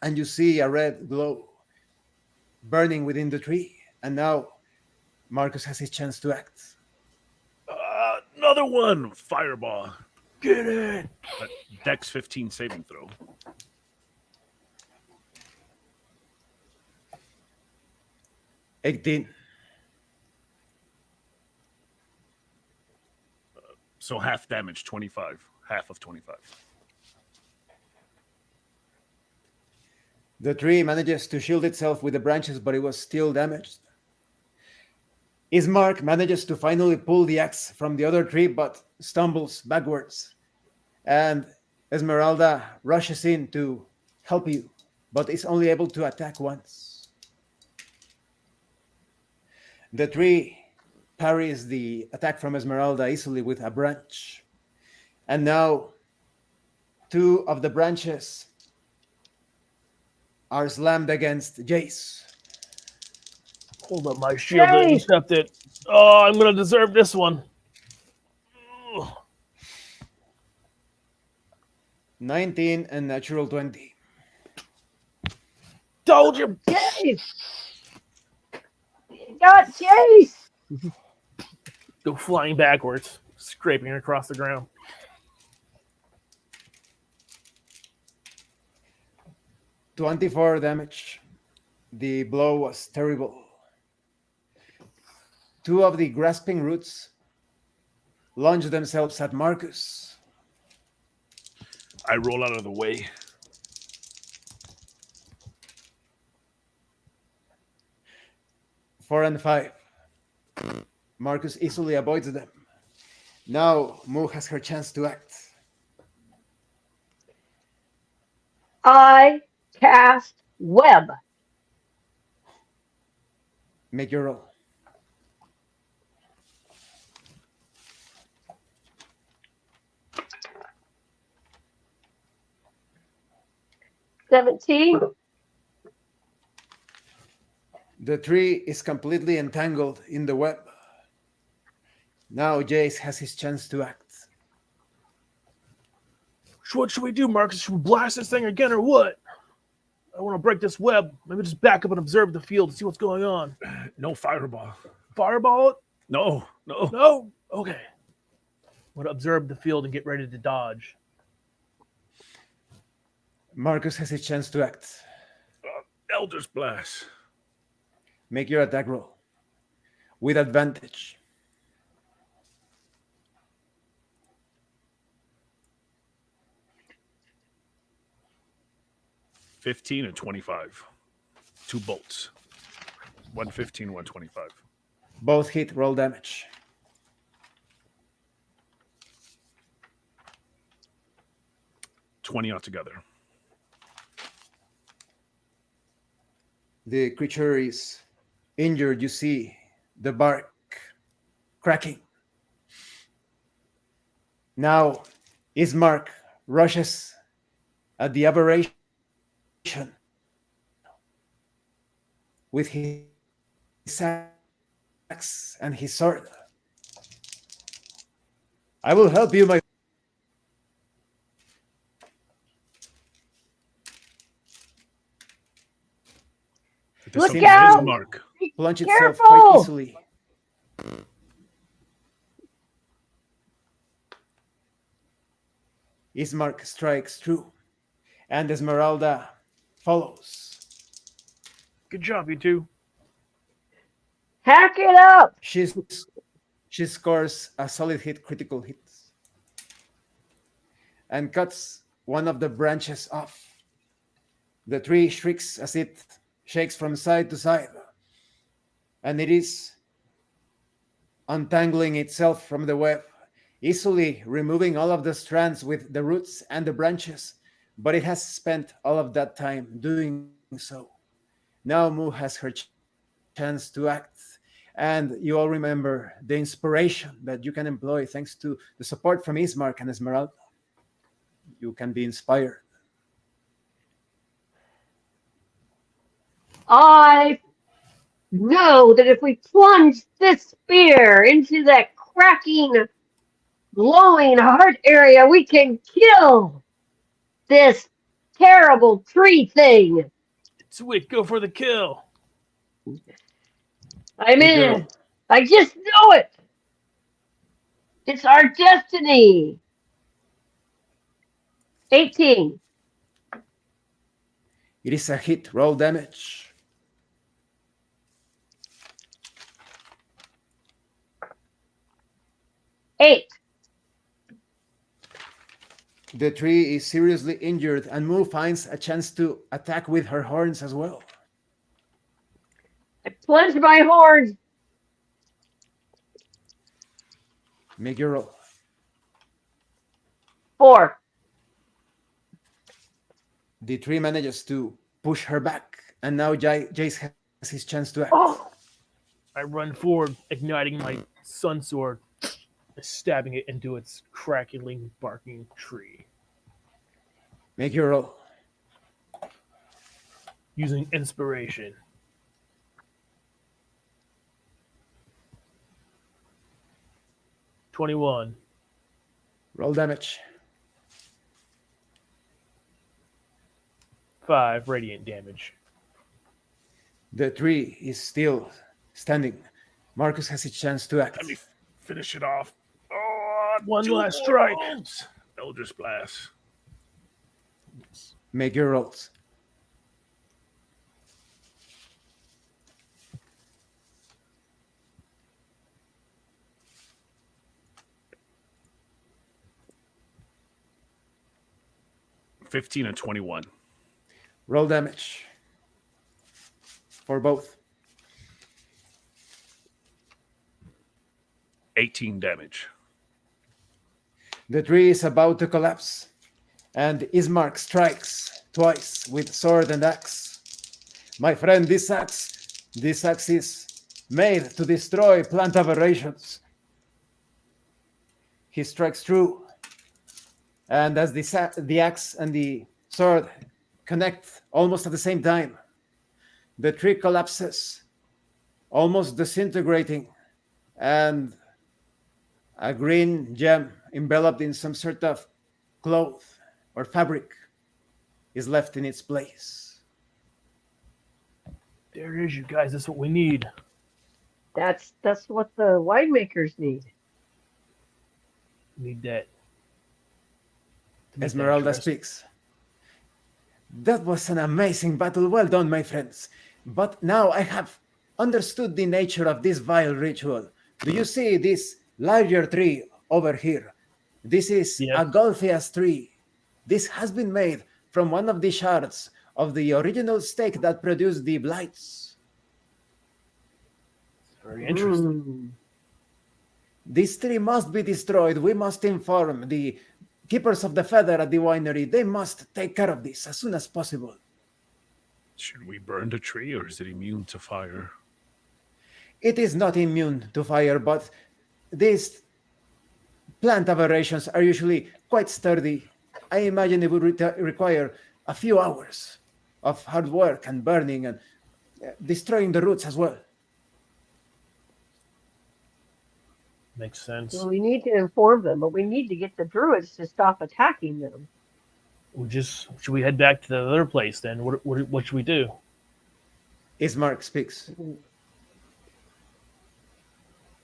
Speaker 1: And you see a red glow burning within the tree. And now Marcus has his chance to act.
Speaker 4: Another one. Fireball.
Speaker 3: Get it!
Speaker 4: Dex 15 saving throw.
Speaker 1: $18.
Speaker 4: So half damage, 25. Half of 25.
Speaker 1: The tree manages to shield itself with the branches, but it was still damaged. Ismark manages to finally pull the axe from the other tree, but stumbles backwards. And Esmeralda rushes in to help you, but is only able to attack once. The tree parries the attack from Esmeralda easily with a branch. And now 2 of the branches are slammed against Jace.
Speaker 3: Hold up my shield to
Speaker 2: Yay!
Speaker 3: intercept it. Oh, I'm gonna deserve this one. Ugh.
Speaker 1: 19 and natural 20.
Speaker 3: Told you.
Speaker 2: Chase! Got Chase!
Speaker 3: Go flying backwards, scraping across the ground.
Speaker 1: 24 damage. The blow was terrible. 2 of the grasping roots launch themselves at Marcus.
Speaker 4: I roll out of the way.
Speaker 1: 4 and 5. Marcus easily avoids them. Now Moo has her chance to act.
Speaker 2: I cast web.
Speaker 1: Make your roll.
Speaker 2: $17.
Speaker 1: The tree is completely entangled in the web. Now Jace has his chance to act.
Speaker 3: What should we do, Marcus? Should we blast this thing again or what? I want to break this web. Maybe just back up and observe the field to see what's going on.
Speaker 4: No fireball.
Speaker 3: Fireball it?
Speaker 4: No.
Speaker 3: No? Okay. I want to observe the field and get ready to dodge.
Speaker 1: Marcus has his chance to act.
Speaker 4: Elder's Blast.
Speaker 1: Make your attack roll. With advantage.
Speaker 4: $15 and $25. 2 bolts. 115, 125.
Speaker 1: Both hit, roll damage.
Speaker 4: $20 altogether.
Speaker 1: The creature is injured. You see the bark cracking. Now Ismark rushes at the aberration with his axe and his sword. I will help you, my
Speaker 2: Look
Speaker 1: Seems
Speaker 2: out!
Speaker 4: Mark.
Speaker 1: plunge
Speaker 2: Be
Speaker 1: itself
Speaker 2: careful!
Speaker 1: quite easily. Ismark strikes true, and Esmeralda follows.
Speaker 3: Good job, you two.
Speaker 2: Hack it up!
Speaker 1: She scores a solid hit, critical hit, and cuts one of the branches off. The tree shrieks as it shakes from side to side, and it is untangling itself from the web, easily removing all of the strands with the roots and the branches, but it has spent all of that time doing so. Now Moo has her chance to act, and you all remember the inspiration that you can employ thanks to the support from Ismark and Esmeralda. You can be inspired.
Speaker 2: I know that if we plunge this spear into that cracking, glowing heart area, we can kill this terrible tree thing.
Speaker 3: Sweet, go for the kill.
Speaker 2: I'm in. I just know it. It's our destiny. 18.
Speaker 1: It is a hit. Roll damage.
Speaker 2: Eight.
Speaker 1: The tree is seriously injured, and Moo finds a chance to attack with her horns as well.
Speaker 2: I plunged my horns.
Speaker 1: Make your roll.
Speaker 2: 4.
Speaker 1: The tree manages to push her back, and now Jace has his chance to act.
Speaker 2: Oh,
Speaker 3: I run forward, igniting my sun sword, stabbing it into its crackling, barking tree.
Speaker 1: Make your roll.
Speaker 3: Using inspiration. $21.
Speaker 1: Roll damage.
Speaker 3: 5 radiant damage.
Speaker 1: The tree is still standing. Marcus has his chance to act.
Speaker 4: Let me finish it off. Oh,
Speaker 3: One
Speaker 4: 2
Speaker 3: last
Speaker 4: more
Speaker 3: strike.
Speaker 4: bolts. Elder's Blast.
Speaker 1: Make your rolls.
Speaker 4: $15 and $21.
Speaker 1: Roll damage for both.
Speaker 4: 18 damage.
Speaker 1: The tree is about to collapse, and Ismark strikes twice with sword and axe. My friend, this axe is made to destroy plant aberrations. He strikes true, and as the axe and the sword connect almost at the same time, the tree collapses, almost disintegrating, and a green gem enveloped in some sort of cloth or fabric is left in its place.
Speaker 3: There it is, you guys. That's what we need.
Speaker 2: That's what the winemakers need.
Speaker 3: Need that. to make that
Speaker 1: Esmeralda
Speaker 3: interesting.
Speaker 1: speaks. That was an amazing battle. Well done, my friends. But now I have understood the nature of this vile ritual. Do you see this larger tree over here? This is
Speaker 3: Yeah.
Speaker 1: a Golfias tree. This has been made from one of the shards of the original stake that produced the blights.
Speaker 3: Very interesting.
Speaker 2: Mm.
Speaker 1: This tree must be destroyed. We must inform the keepers of the feather at the winery. They must take care of this as soon as possible.
Speaker 4: Should we burn the tree, or is it immune to fire?
Speaker 1: It is not immune to fire, but these plant aberrations are usually quite sturdy. I imagine it would require a few hours of hard work and burning and destroying the roots as well.
Speaker 3: Makes sense.
Speaker 2: So we need to inform them, but we need to get the druids to stop attacking them.
Speaker 3: Should we head back to the other place then? What should we do?
Speaker 1: Ismark speaks.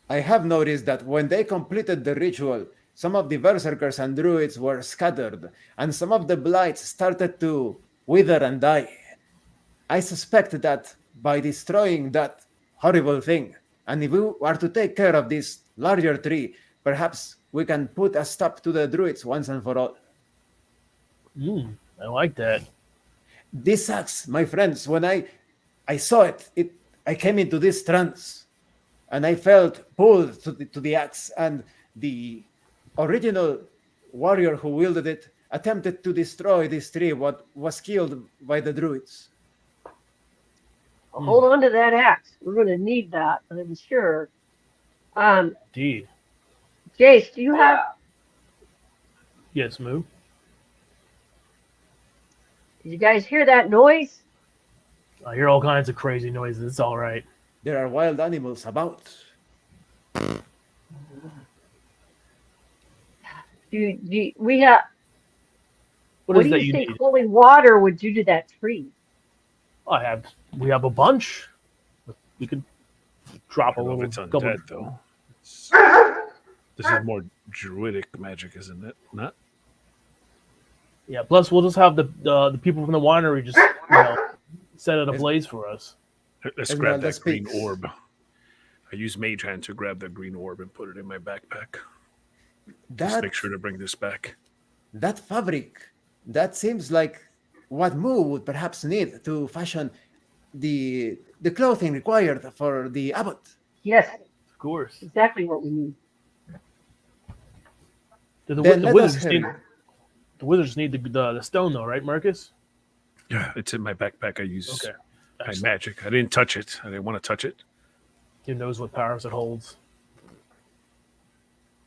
Speaker 1: I have noticed that when they completed the ritual, some of the berserkers and druids were scattered, and some of the blights started to wither and die. I suspect that by destroying that horrible thing, and if we are to take care of this larger tree, perhaps we can put a stop to the druids once and for all.
Speaker 3: I like that.
Speaker 1: This axe, my friends, when I saw it, I came into this trance, and I felt pulled to the axe, and the original warrior who wielded it attempted to destroy this tree, but was killed by the druids.
Speaker 2: Hold on to that axe. We're going to need that, I'm sure.
Speaker 3: Indeed.
Speaker 2: Jace, do you have?
Speaker 3: Yes, Moo.
Speaker 2: Did you guys hear that noise?
Speaker 3: I hear all kinds of crazy noises. It's all right.
Speaker 1: There are wild animals about.
Speaker 2: We have?
Speaker 3: What
Speaker 2: What
Speaker 3: is
Speaker 2: do
Speaker 3: that
Speaker 2: you
Speaker 3: you
Speaker 2: think
Speaker 3: need?
Speaker 2: holy water would do to that tree?
Speaker 3: We have a bunch. We could drop
Speaker 4: I
Speaker 3: a
Speaker 4: don't know
Speaker 3: little
Speaker 4: if it's
Speaker 3: couple.
Speaker 4: undead, though. This is more druidic magic, isn't it? Not?
Speaker 3: Yeah. Plus, we'll just have the people from the winery just set it ablaze for us.
Speaker 4: Let's
Speaker 1: Esmeralda
Speaker 4: grab that green
Speaker 1: speaks.
Speaker 4: orb. I use Mage Hand to grab that green orb and put it in my backpack. Just
Speaker 1: That
Speaker 4: make sure to bring this back.
Speaker 1: that fabric, that seems like what Mu would perhaps need to fashion the clothing required for the abbot.
Speaker 2: Yes,
Speaker 3: Of course.
Speaker 2: exactly what we need.
Speaker 3: The
Speaker 1: Then let us
Speaker 3: wizards
Speaker 1: hear
Speaker 3: need
Speaker 1: you.
Speaker 3: the wizards need the stone though, right, Marcus?
Speaker 4: Yeah, it's in my backpack. I use
Speaker 3: Okay.
Speaker 4: my
Speaker 3: Excellent.
Speaker 4: magic. I didn't touch it. I didn't want to touch it.
Speaker 3: Who knows what powers it holds?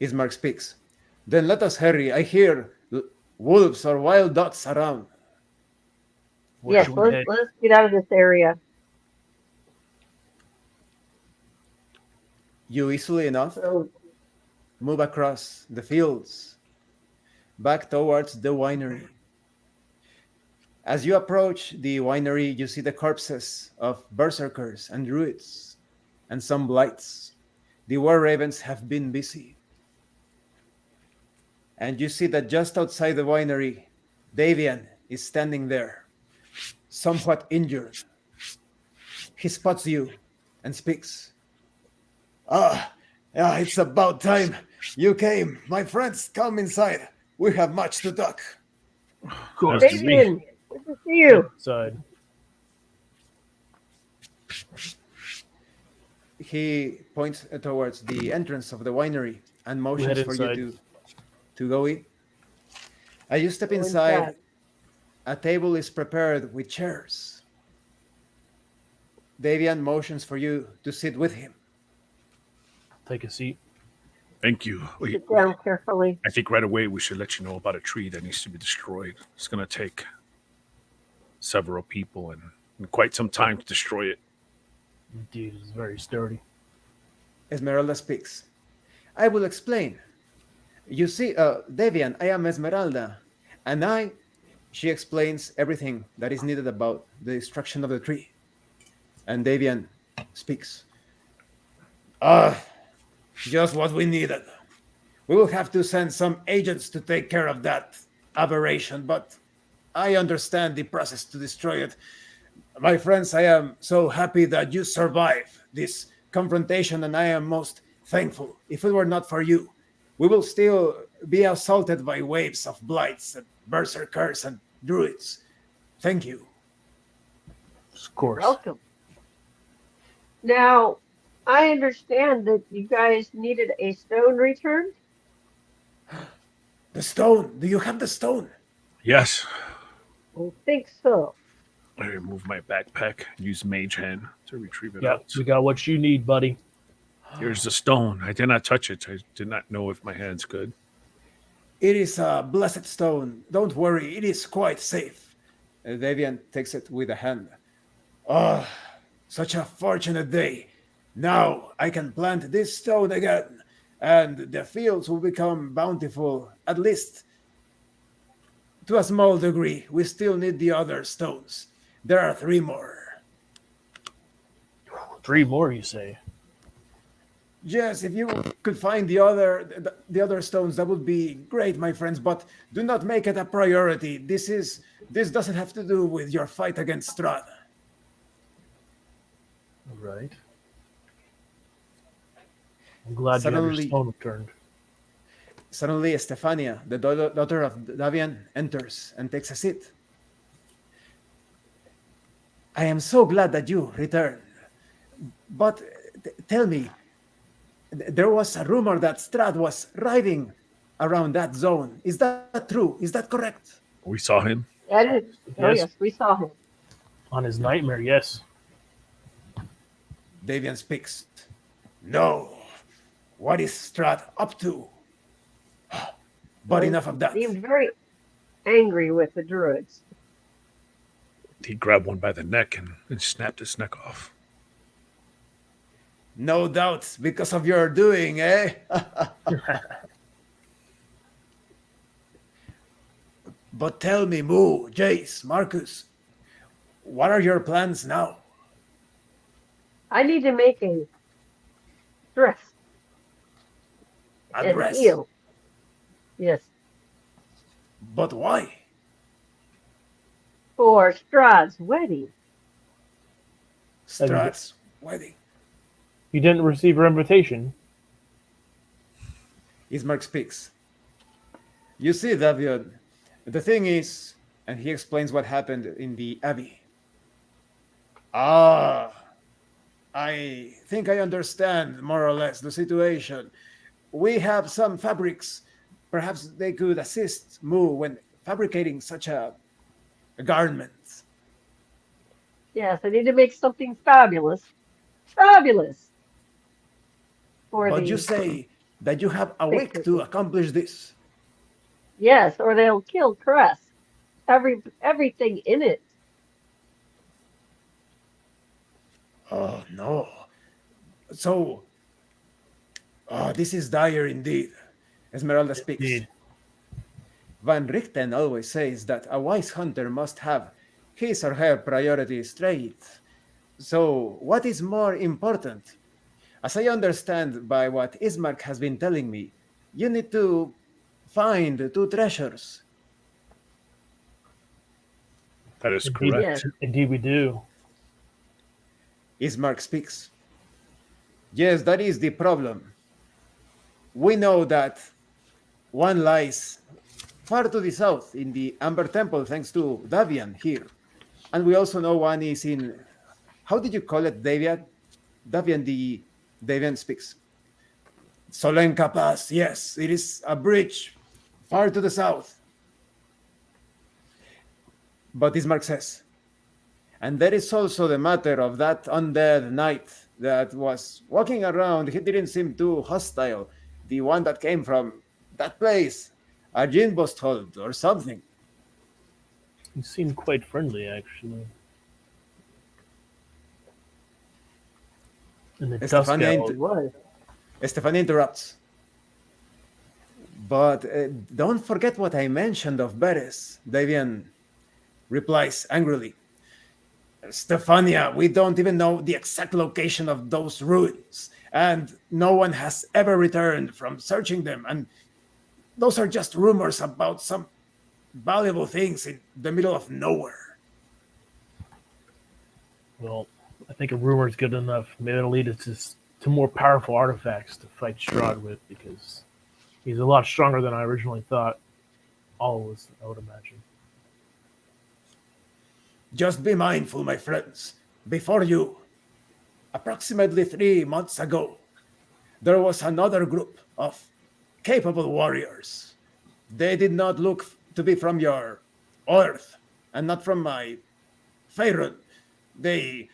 Speaker 1: Ismark speaks. Then let us hurry. I hear wolves or wild dogs around.
Speaker 3: Where
Speaker 2: Yes,
Speaker 3: should we head?
Speaker 2: let's get out of this area.
Speaker 1: You easily enough
Speaker 2: So
Speaker 1: move across the fields, back towards the winery. As you approach the winery, you see the corpses of berserkers and druids, and some blights. The war ravens have been busy. And you see that just outside the winery, Davian is standing there, somewhat injured. He spots you and speaks. It's about time you came. My friends, come inside. We have much to talk.
Speaker 3: Of course.
Speaker 4: That's me.
Speaker 2: Fabian, good to see you.
Speaker 3: Side.
Speaker 1: he points towards the entrance of the winery and
Speaker 3: We
Speaker 1: motions
Speaker 3: head
Speaker 1: for
Speaker 3: inside.
Speaker 1: you to go in. As you step
Speaker 2: Go
Speaker 1: inside,
Speaker 2: inside.
Speaker 1: a table is prepared with chairs. Davian motions for you to sit with him.
Speaker 3: Take a seat.
Speaker 4: Thank you.
Speaker 2: Sit down carefully.
Speaker 4: I think right away we should let you know about a tree that needs to be destroyed. It's going to take several people and quite some time to destroy it.
Speaker 3: Indeed, it's very sturdy.
Speaker 1: Esmeralda speaks. I will explain. You see, Davian, I am Esmeralda, and she explains everything that is needed about the destruction of the tree. And Davian speaks. Just what we needed. We will have to send some agents to take care of that aberration, but I understand the process to destroy it. My friends, I am so happy that you survived this confrontation, and I am most thankful. If it were not for you, we will still be assaulted by waves of blights and berserkers and druids. Thank you.
Speaker 3: Of course.
Speaker 2: Welcome. Now, I understand that you guys needed a stone returned.
Speaker 1: The stone. Do you have the stone?
Speaker 4: Yes.
Speaker 2: I think so.
Speaker 4: I remove my backpack and use mage hand to retrieve it
Speaker 3: Yeah,
Speaker 4: out.
Speaker 3: we got what you need, buddy.
Speaker 4: Here's the stone. I did not touch it. I did not know if my hand's good.
Speaker 1: It is a blessed stone. Don't worry, it is quite safe. Davian takes it with a hand. Oh, such a fortunate day. Now I can plant this stone again, and the fields will become bountiful, at least to a small degree. We still need the other stones. There are 3 more.
Speaker 3: 3 more, you say?
Speaker 1: Yes, if you could find the other stones, that would be great, my friends. But do not make it a priority. This doesn't have to do with your fight against Strahd.
Speaker 3: Right. I'm glad you have your
Speaker 1: Suddenly-
Speaker 3: stone returned.
Speaker 1: Suddenly, Estefania, the daughter of Davian, enters and takes a seat. I am so glad that you returned. But tell me, there was a rumor that Strahd was riding around that zone. Is that true? Is that correct?
Speaker 4: We saw him.
Speaker 2: That is, oh
Speaker 3: Yes.
Speaker 2: yes, we saw him.
Speaker 3: On his nightmare, yes.
Speaker 1: Davian speaks. No. What is Strahd up to? But enough of that.
Speaker 2: Seemed very angry with the druids.
Speaker 4: He grabbed one by the neck and snapped its neck off.
Speaker 1: No doubt because of your doing, eh? But tell me, Moo, Jace, Marcus, what are your plans now?
Speaker 2: I need to make a dress and
Speaker 1: Address.
Speaker 2: heal. Yes,
Speaker 1: But why?
Speaker 2: for Strahd's wedding.
Speaker 1: Strahd's wedding.
Speaker 3: You didn't receive your invitation.
Speaker 1: Ismark speaks. You see, Davion, the thing is, and he explains what happened in the Abbey. I think I understand more or less the situation. We have some fabrics. Perhaps they could assist Moo when fabricating such a garment.
Speaker 2: Yes, I need to make something fabulous. Fabulous! For
Speaker 1: But
Speaker 2: the,
Speaker 1: you say that you have a week to accomplish this.
Speaker 2: yes, or they'll kill Cress. Everything in it.
Speaker 1: Oh, no. So, this is dire indeed. Esmeralda speaks.
Speaker 3: Indeed.
Speaker 1: Van Richten always says that a wise hunter must have his or her priorities straight. So, what is more important? As I understand by what Ismark has been telling me, you need to find 2 treasures.
Speaker 4: That is
Speaker 3: Indeed,
Speaker 4: correct.
Speaker 2: Yes.
Speaker 3: Indeed, we do.
Speaker 1: Ismark speaks. Yes, that is the problem. We know that one lies far to the south in the Amber Temple, thanks to Davian here. And we also know one is in, how did you call it, Davian? Davian, the Davian speaks. Solenka Pass, yes, it is a bridge far to the south. But Ismark says, and there is also the matter of that undead knight that was walking around. He didn't seem too hostile. The one that came from that place, a Jinbosthold or something.
Speaker 3: He seemed quite friendly, actually. And the Dusk
Speaker 1: Estefania,
Speaker 3: Owl,
Speaker 2: It was.
Speaker 1: Estefania interrupts. But don't forget what I mentioned of Beres, Davian replies angrily. Stefania, we don't even know the exact location of those ruins, and no one has ever returned from searching them, and those are just rumors about some valuable things in the middle of nowhere.
Speaker 3: well, I think a rumor is good enough. Maybe it'll lead us to more powerful artifacts to fight Strahd with, because he's a lot stronger than I originally thought. Always, I would imagine.
Speaker 1: Just be mindful, my friends. Before you, approximately 3 months ago, there was another group of capable warriors. They did not look to be from your earth, and not from my Faerun. They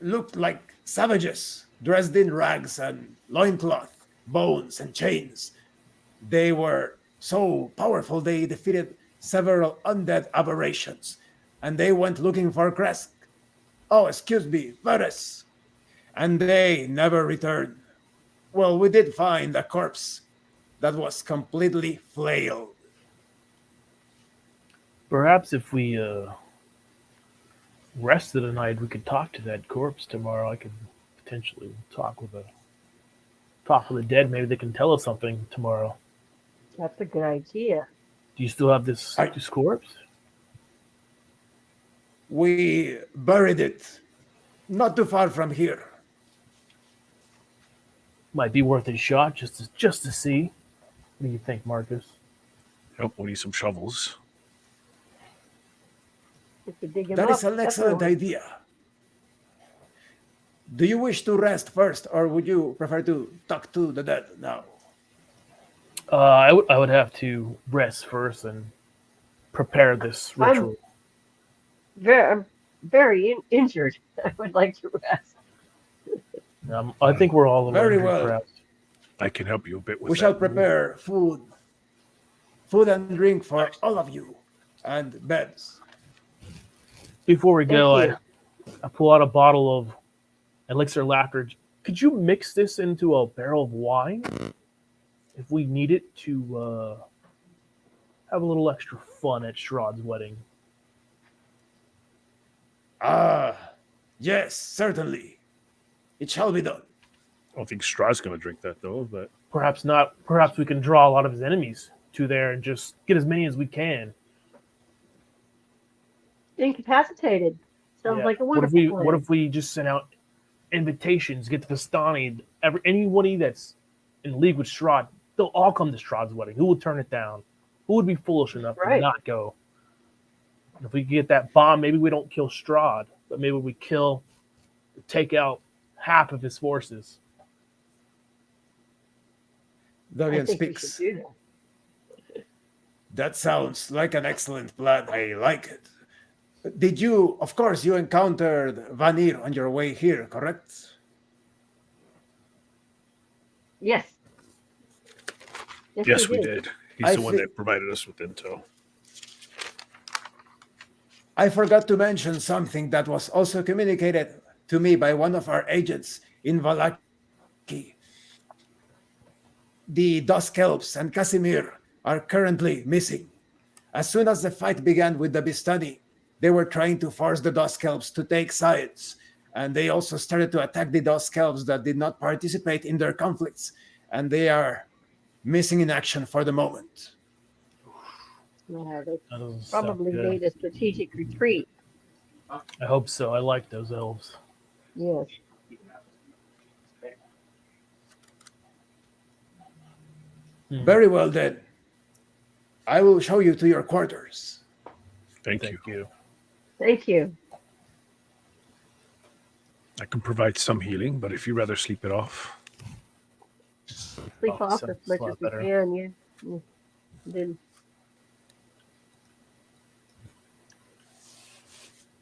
Speaker 1: looked like savages, dressed in rags and loincloth, bones and chains. They were so powerful they defeated several undead aberrations, and they went looking for Kresk. Oh, excuse me, Varys. And they never returned. Well, we did find a corpse that was completely flailed.
Speaker 3: Perhaps if we rested a night, we could talk to that corpse tomorrow. I could potentially talk with the dead. Maybe they can tell us something tomorrow.
Speaker 2: That's a good idea.
Speaker 3: Do you still have this corpse?
Speaker 1: We buried it not too far from here.
Speaker 3: Might be worth a shot just to see. What do you think, Marcus?
Speaker 4: Yep, we need some shovels.
Speaker 2: We could dig him
Speaker 1: That
Speaker 2: up.
Speaker 1: is an excellent
Speaker 2: definitely.
Speaker 1: idea. Do you wish to rest first, or would you prefer to talk to the dead now?
Speaker 3: I would have to rest first and prepare this ritual.
Speaker 2: I'm very injured. I would like to rest.
Speaker 3: I think we're all
Speaker 1: Very
Speaker 3: injured,
Speaker 1: well.
Speaker 3: perhaps.
Speaker 4: I can help you a bit with
Speaker 1: We
Speaker 4: that.
Speaker 1: shall prepare food and drink for all of you, and beds.
Speaker 3: Before we go,
Speaker 2: Thank
Speaker 3: I pull out a bottle of elixir laughter. Could you mix this into a barrel of wine if we need it to have a little extra fun at Strahd's wedding?
Speaker 1: Yes, certainly. It shall be done.
Speaker 4: I don't think Strahd's going to drink that, though, but
Speaker 3: Perhaps not. Perhaps we can draw a lot of his enemies to there and just get as many as we can.
Speaker 2: Incapacitated. Sounds
Speaker 3: Yeah.
Speaker 2: like a
Speaker 3: What if
Speaker 2: wonderful
Speaker 3: we
Speaker 2: plan.
Speaker 3: we just sent out invitations, get the Vistani, anybody that's in league with Strahd, they'll all come to Strahd's wedding. Who would turn it down? Who would be foolish enough to
Speaker 2: Right.
Speaker 3: not go? If we get that bomb, maybe we don't kill Strahd, but maybe we take out half of his forces.
Speaker 2: I
Speaker 1: Davian
Speaker 2: think we should
Speaker 1: speaks.
Speaker 2: do that.
Speaker 1: That sounds like an excellent plan. I like it. Did you, of course, you encountered Vanir on your way here, correct?
Speaker 2: Yes.
Speaker 4: yes, we did. He's
Speaker 1: I
Speaker 4: the one
Speaker 1: thi-
Speaker 4: that provided us with intel.
Speaker 1: I forgot to mention something that was also communicated to me by one of our agents in Valaki. The Dusk Elves and Casimir are currently missing. As soon as the fight began with the Bistani, they were trying to force the Dusk Elves to take sides, and they also started to attack the Dusk Elves that did not participate in their conflicts, and they are missing in action for the moment.
Speaker 2: Yeah, they
Speaker 3: That doesn't sound
Speaker 2: probably
Speaker 3: good.
Speaker 2: made a strategic retreat.
Speaker 3: I hope so. I like those elves.
Speaker 2: Yes.
Speaker 1: Very well then. I will show you to your quarters.
Speaker 4: Thank you.
Speaker 3: Thank you.
Speaker 2: Thank you.
Speaker 4: I can provide some healing, but if you'd rather sleep it off.
Speaker 2: Sleep off as much as we can, yeah. And then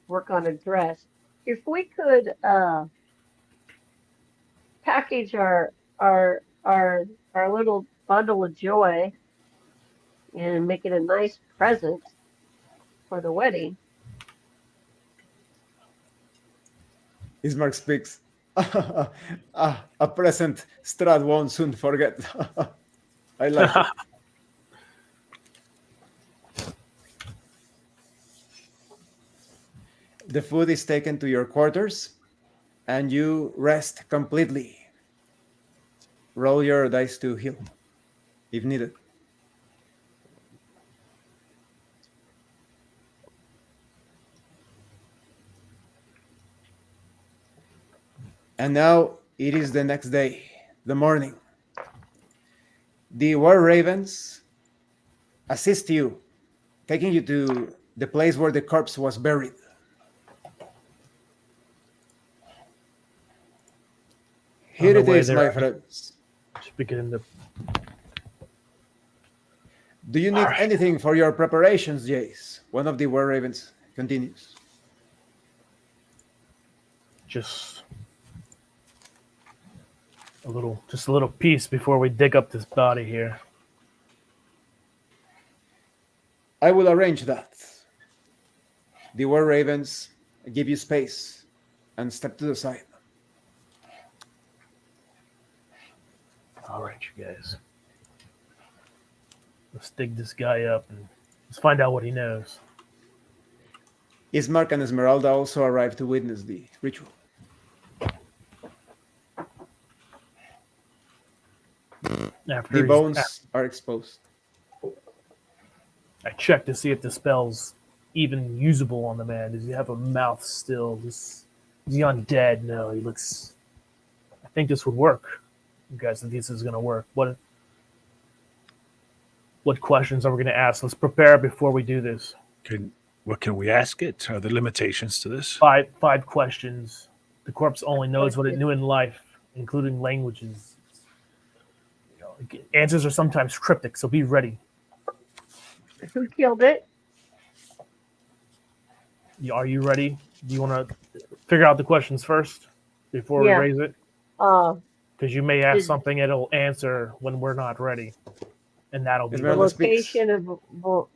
Speaker 2: work on a dress. If we could package our little bundle of joy and make it a nice present for the wedding.
Speaker 1: Ismark speaks. A present Strahd won't soon forget. I like it. The food is taken to your quarters, and you rest completely. Roll your dice to heal, if needed. And now it is the next day, the morning. The war ravens assist you, taking you to the place where the corpse was buried. Here it is, my friends.
Speaker 3: Just beginning to.
Speaker 1: Do you need anything for your preparations, Jace? One of the war ravens continues.
Speaker 3: Just a little piece before we dig up this body here.
Speaker 1: I will arrange that. The war ravens give you space and step to the side.
Speaker 3: All right, you guys. Let's dig this guy up and let's find out what he knows.
Speaker 1: Ismark and Esmeralda also arrive to witness the ritual. The bones are exposed.
Speaker 3: I checked to see if the spell's even usable on the man. Does he have a mouth still? Is he undead? No, he looks... I think this would work. You guys think this is going to work? What questions are we going to ask? Let's prepare before we do this.
Speaker 4: What can we ask it? Are there limitations to this?
Speaker 3: Five questions. The corpse only knows what it knew in life, including languages. Answers are sometimes cryptic, so be ready.
Speaker 2: Who killed it?
Speaker 3: Are you ready? Do you want to figure out the questions first before we raise it? Because you may have something it'll answer when we're not ready. And that'll be
Speaker 2: the location of...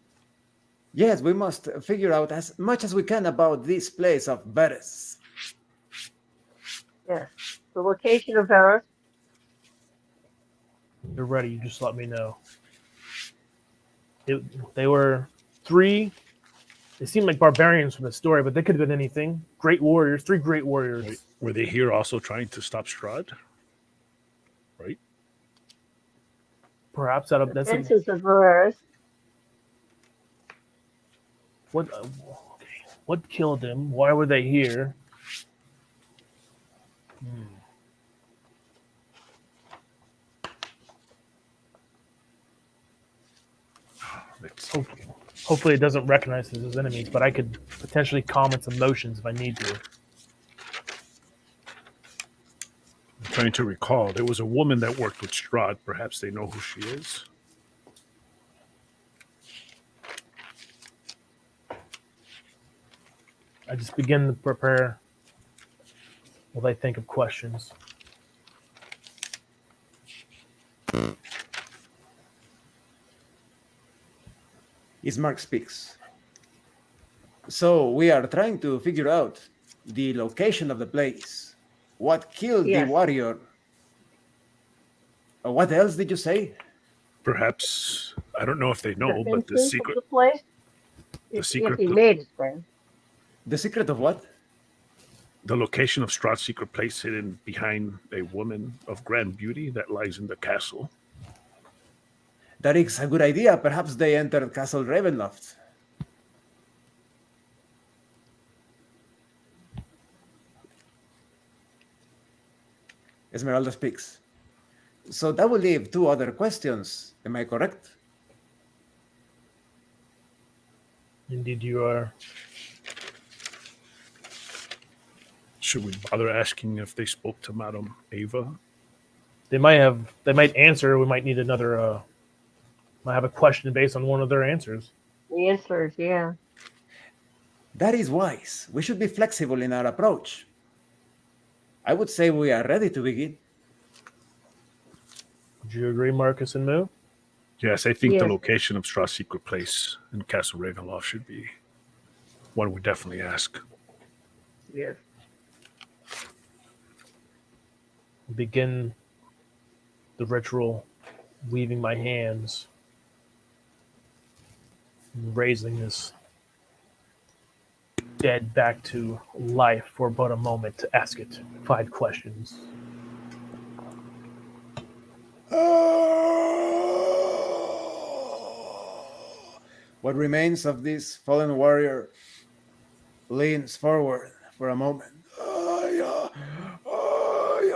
Speaker 1: Yes, we must figure out as much as we can about this place of Varys.
Speaker 2: Yes, the location of Varys.
Speaker 3: You're ready, you just let me know. They were three... They seem like barbarians from the story, but they could have been anything. Great warriors, three great warriors.
Speaker 4: Right. Were they here also trying to stop Strahd? Right?
Speaker 3: Perhaps that's
Speaker 2: Defenses of Varys.
Speaker 3: What killed him? Why were they here? Hopefully it doesn't recognize us as enemies, but I could potentially calm its emotions if I need to.
Speaker 4: I'm trying to recall. There was a woman that worked with Strahd. Perhaps they know who she is.
Speaker 3: I just begin to prepare while I think of questions.
Speaker 1: Ismark speaks. So we are trying to figure out the location of the place. What killed the warrior? What else did you say?
Speaker 4: Perhaps, I don't know if they know, but the secret...
Speaker 2: The place?
Speaker 4: Secret...
Speaker 2: If he made his friend.
Speaker 1: The secret of what?
Speaker 4: The location of Strahd's secret place hidden behind a woman of grand beauty that lies in the castle.
Speaker 1: That is a good idea. Perhaps they entered Castle Ravenloft. Esmeralda speaks. So that will leave two other questions. Am I correct?
Speaker 3: Indeed you are.
Speaker 4: Should we bother asking if they spoke to Madame Ava?
Speaker 3: They might answer. We might need another. Might have a question based on one of their answers.
Speaker 2: The answers, yeah.
Speaker 1: That is wise. We should be flexible in our approach. I would say we are ready to begin.
Speaker 3: Would you agree, Marcus and Moo?
Speaker 4: Yes, I think the
Speaker 2: Yes.
Speaker 4: location of Strahd's secret place in Castle Ravenloft should be one we definitely ask.
Speaker 2: Yes.
Speaker 3: Begin the ritual, weaving my hands, raising this dead back to life for but a moment to ask it 5 questions.
Speaker 1: What remains of this fallen warrior leans forward for a moment. I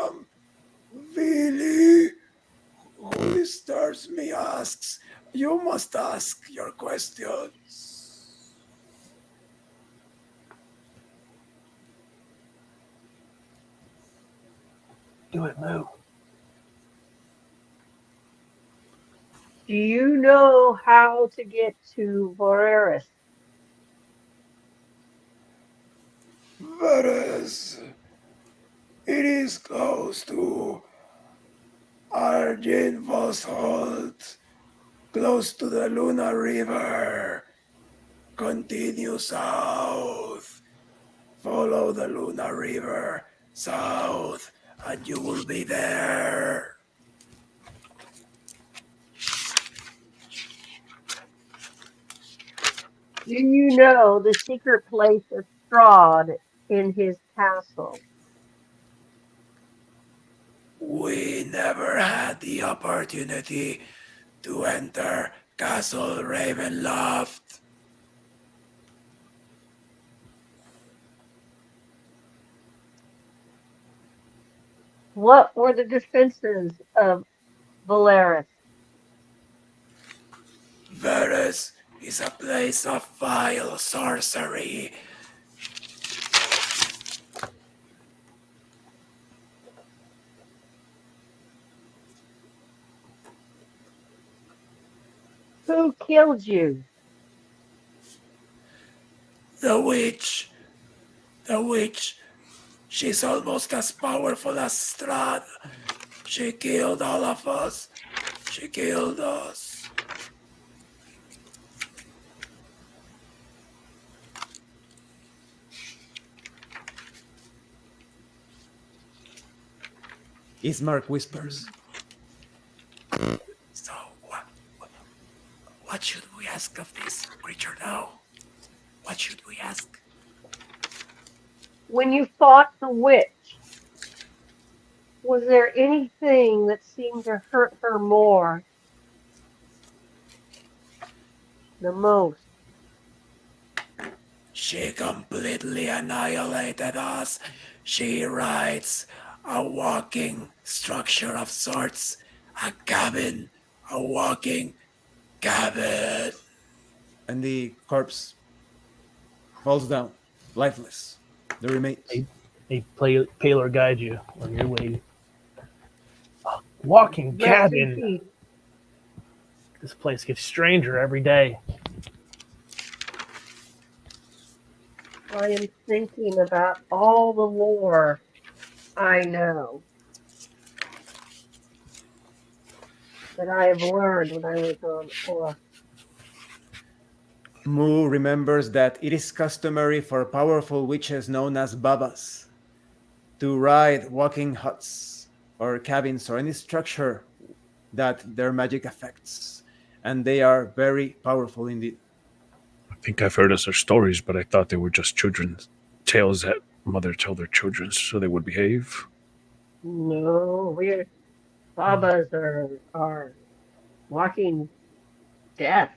Speaker 1: am Billy. Who disturbs me asks, you must ask your questions.
Speaker 3: Do it, Moo.
Speaker 2: Do you know how to get to Voreris?
Speaker 1: It is close to Argenvosholt, close to the Luna River. Continue south. Follow the Luna River south, and you will be there.
Speaker 2: Do you know the secret place of Strahd in his castle?
Speaker 1: We never had the opportunity to enter Castle Ravenloft.
Speaker 2: What were the defenses of Valeris?
Speaker 1: Varus is a place of vile sorcery.
Speaker 2: Who killed you?
Speaker 1: The witch. The witch. She's almost as powerful as Strahd. She killed all of us. She killed us. Ismark whispers. So, what should we ask of this creature now? What should we ask?
Speaker 2: When you fought the witch, was there anything that seemed to hurt her more? The most?
Speaker 1: She completely annihilated us. She rides a walking structure of sorts. A cabin. A walking cabin. And the corpse falls down, lifeless. The remains.
Speaker 3: A paler guide you on your way. Walking
Speaker 2: Rest in
Speaker 3: cabin.
Speaker 2: peace.
Speaker 3: This place gets stranger every day.
Speaker 2: I am thinking about all the lore I know that I have learned when I was on Orc.
Speaker 1: Mu remembers that it is customary for powerful witches known as babas to ride walking huts or cabins or any structure that their magic affects. And they are very powerful indeed.
Speaker 4: I think I've heard of their stories, but I thought they were just children's tales that mother tell their children so they would behave.
Speaker 2: No, Babas are walking death.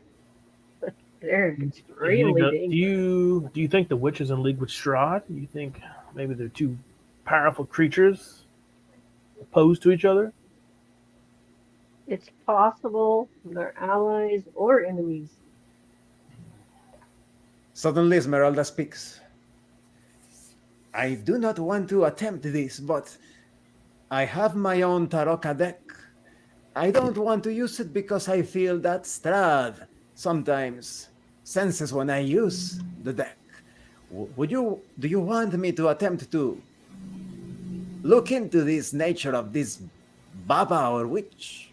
Speaker 2: They're extremely dangerous.
Speaker 3: Do you think the witch is in league with Strahd? Do you think maybe they're two powerful creatures opposed to each other?
Speaker 2: It's possible they're allies or enemies.
Speaker 1: Suddenly Esmeralda speaks. I I do not want to attempt this, but I have my own Taroka deck. I don't want to use it because I feel that Strahd sometimes senses when I use the deck. Do you want me to attempt to look into this nature of this Baba or witch?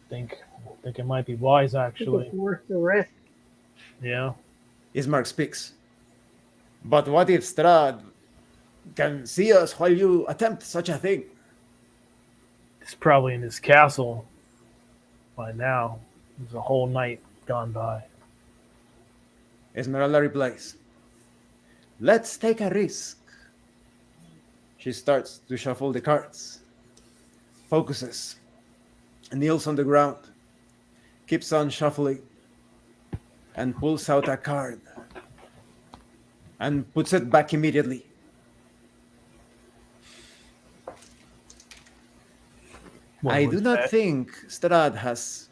Speaker 3: Think it might be wise,
Speaker 2: I think
Speaker 3: actually.
Speaker 2: it's worth the risk.
Speaker 3: Yeah.
Speaker 1: Ismark speaks. But what if Strahd can see us while you attempt such a thing?
Speaker 3: It's probably in his castle by now. There's a whole night gone by.
Speaker 1: Esmeralda replies, let's take a risk. She starts to shuffle the cards, focuses, kneels on the ground, keeps on shuffling, and pulls out a card and puts it back immediately.
Speaker 3: What
Speaker 1: I
Speaker 3: was
Speaker 1: do not
Speaker 3: that?
Speaker 1: think Strahd has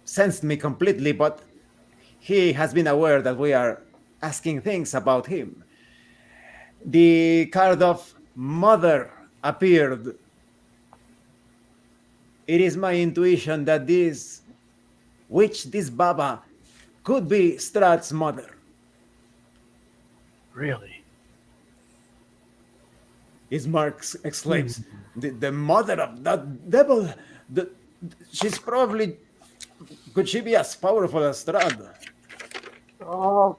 Speaker 1: sensed me completely, but he has been aware that we are asking things about him. The card of Mother appeared. It is my intuition that this Baba, could be Strahd's mother.
Speaker 3: Really?
Speaker 1: Ismark exclaims, the mother of that devil? She's probably... Could she be as powerful as Strahd?
Speaker 2: Oh,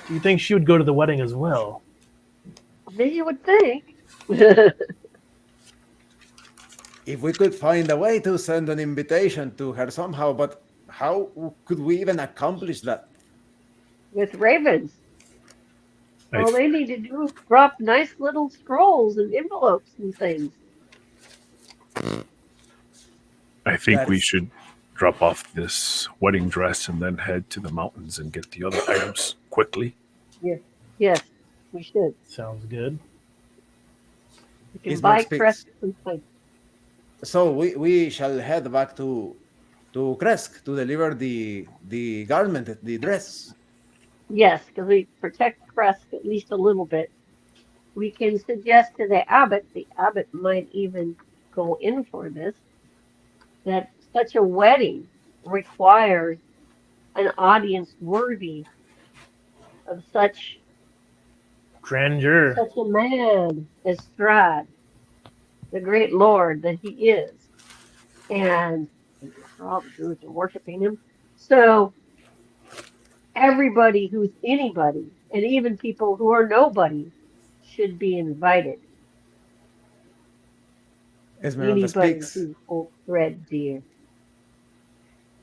Speaker 3: Do you think she would go to the wedding as well?
Speaker 2: maybe you would think.
Speaker 1: If we could find a way to send an invitation to her somehow, but how could we even accomplish that?
Speaker 2: With ravens.
Speaker 4: I
Speaker 2: All they need to do is drop nice little scrolls and envelopes and things.
Speaker 4: think we
Speaker 1: That's-
Speaker 4: should drop off this wedding dress and then head to the mountains and get the other items quickly.
Speaker 2: Yes, we should.
Speaker 3: Sounds good.
Speaker 2: We can
Speaker 1: Ismark
Speaker 2: buy
Speaker 1: speaks.
Speaker 2: crests and things.
Speaker 1: So we shall head back to Kresk to deliver the garment, the dress.
Speaker 2: Yes, because we protect Kresk at least a little bit. We can suggest to the abbot might even go in for this, that such a wedding requires an audience worthy of such
Speaker 3: Grandeur.
Speaker 2: a man as Strahd, the great lord that he is. And all the druids are worshiping him. So everybody who's anybody, and even people who are nobody, should be invited.
Speaker 1: Esmeralda
Speaker 2: Anybody
Speaker 1: speaks.
Speaker 2: who's old red deer.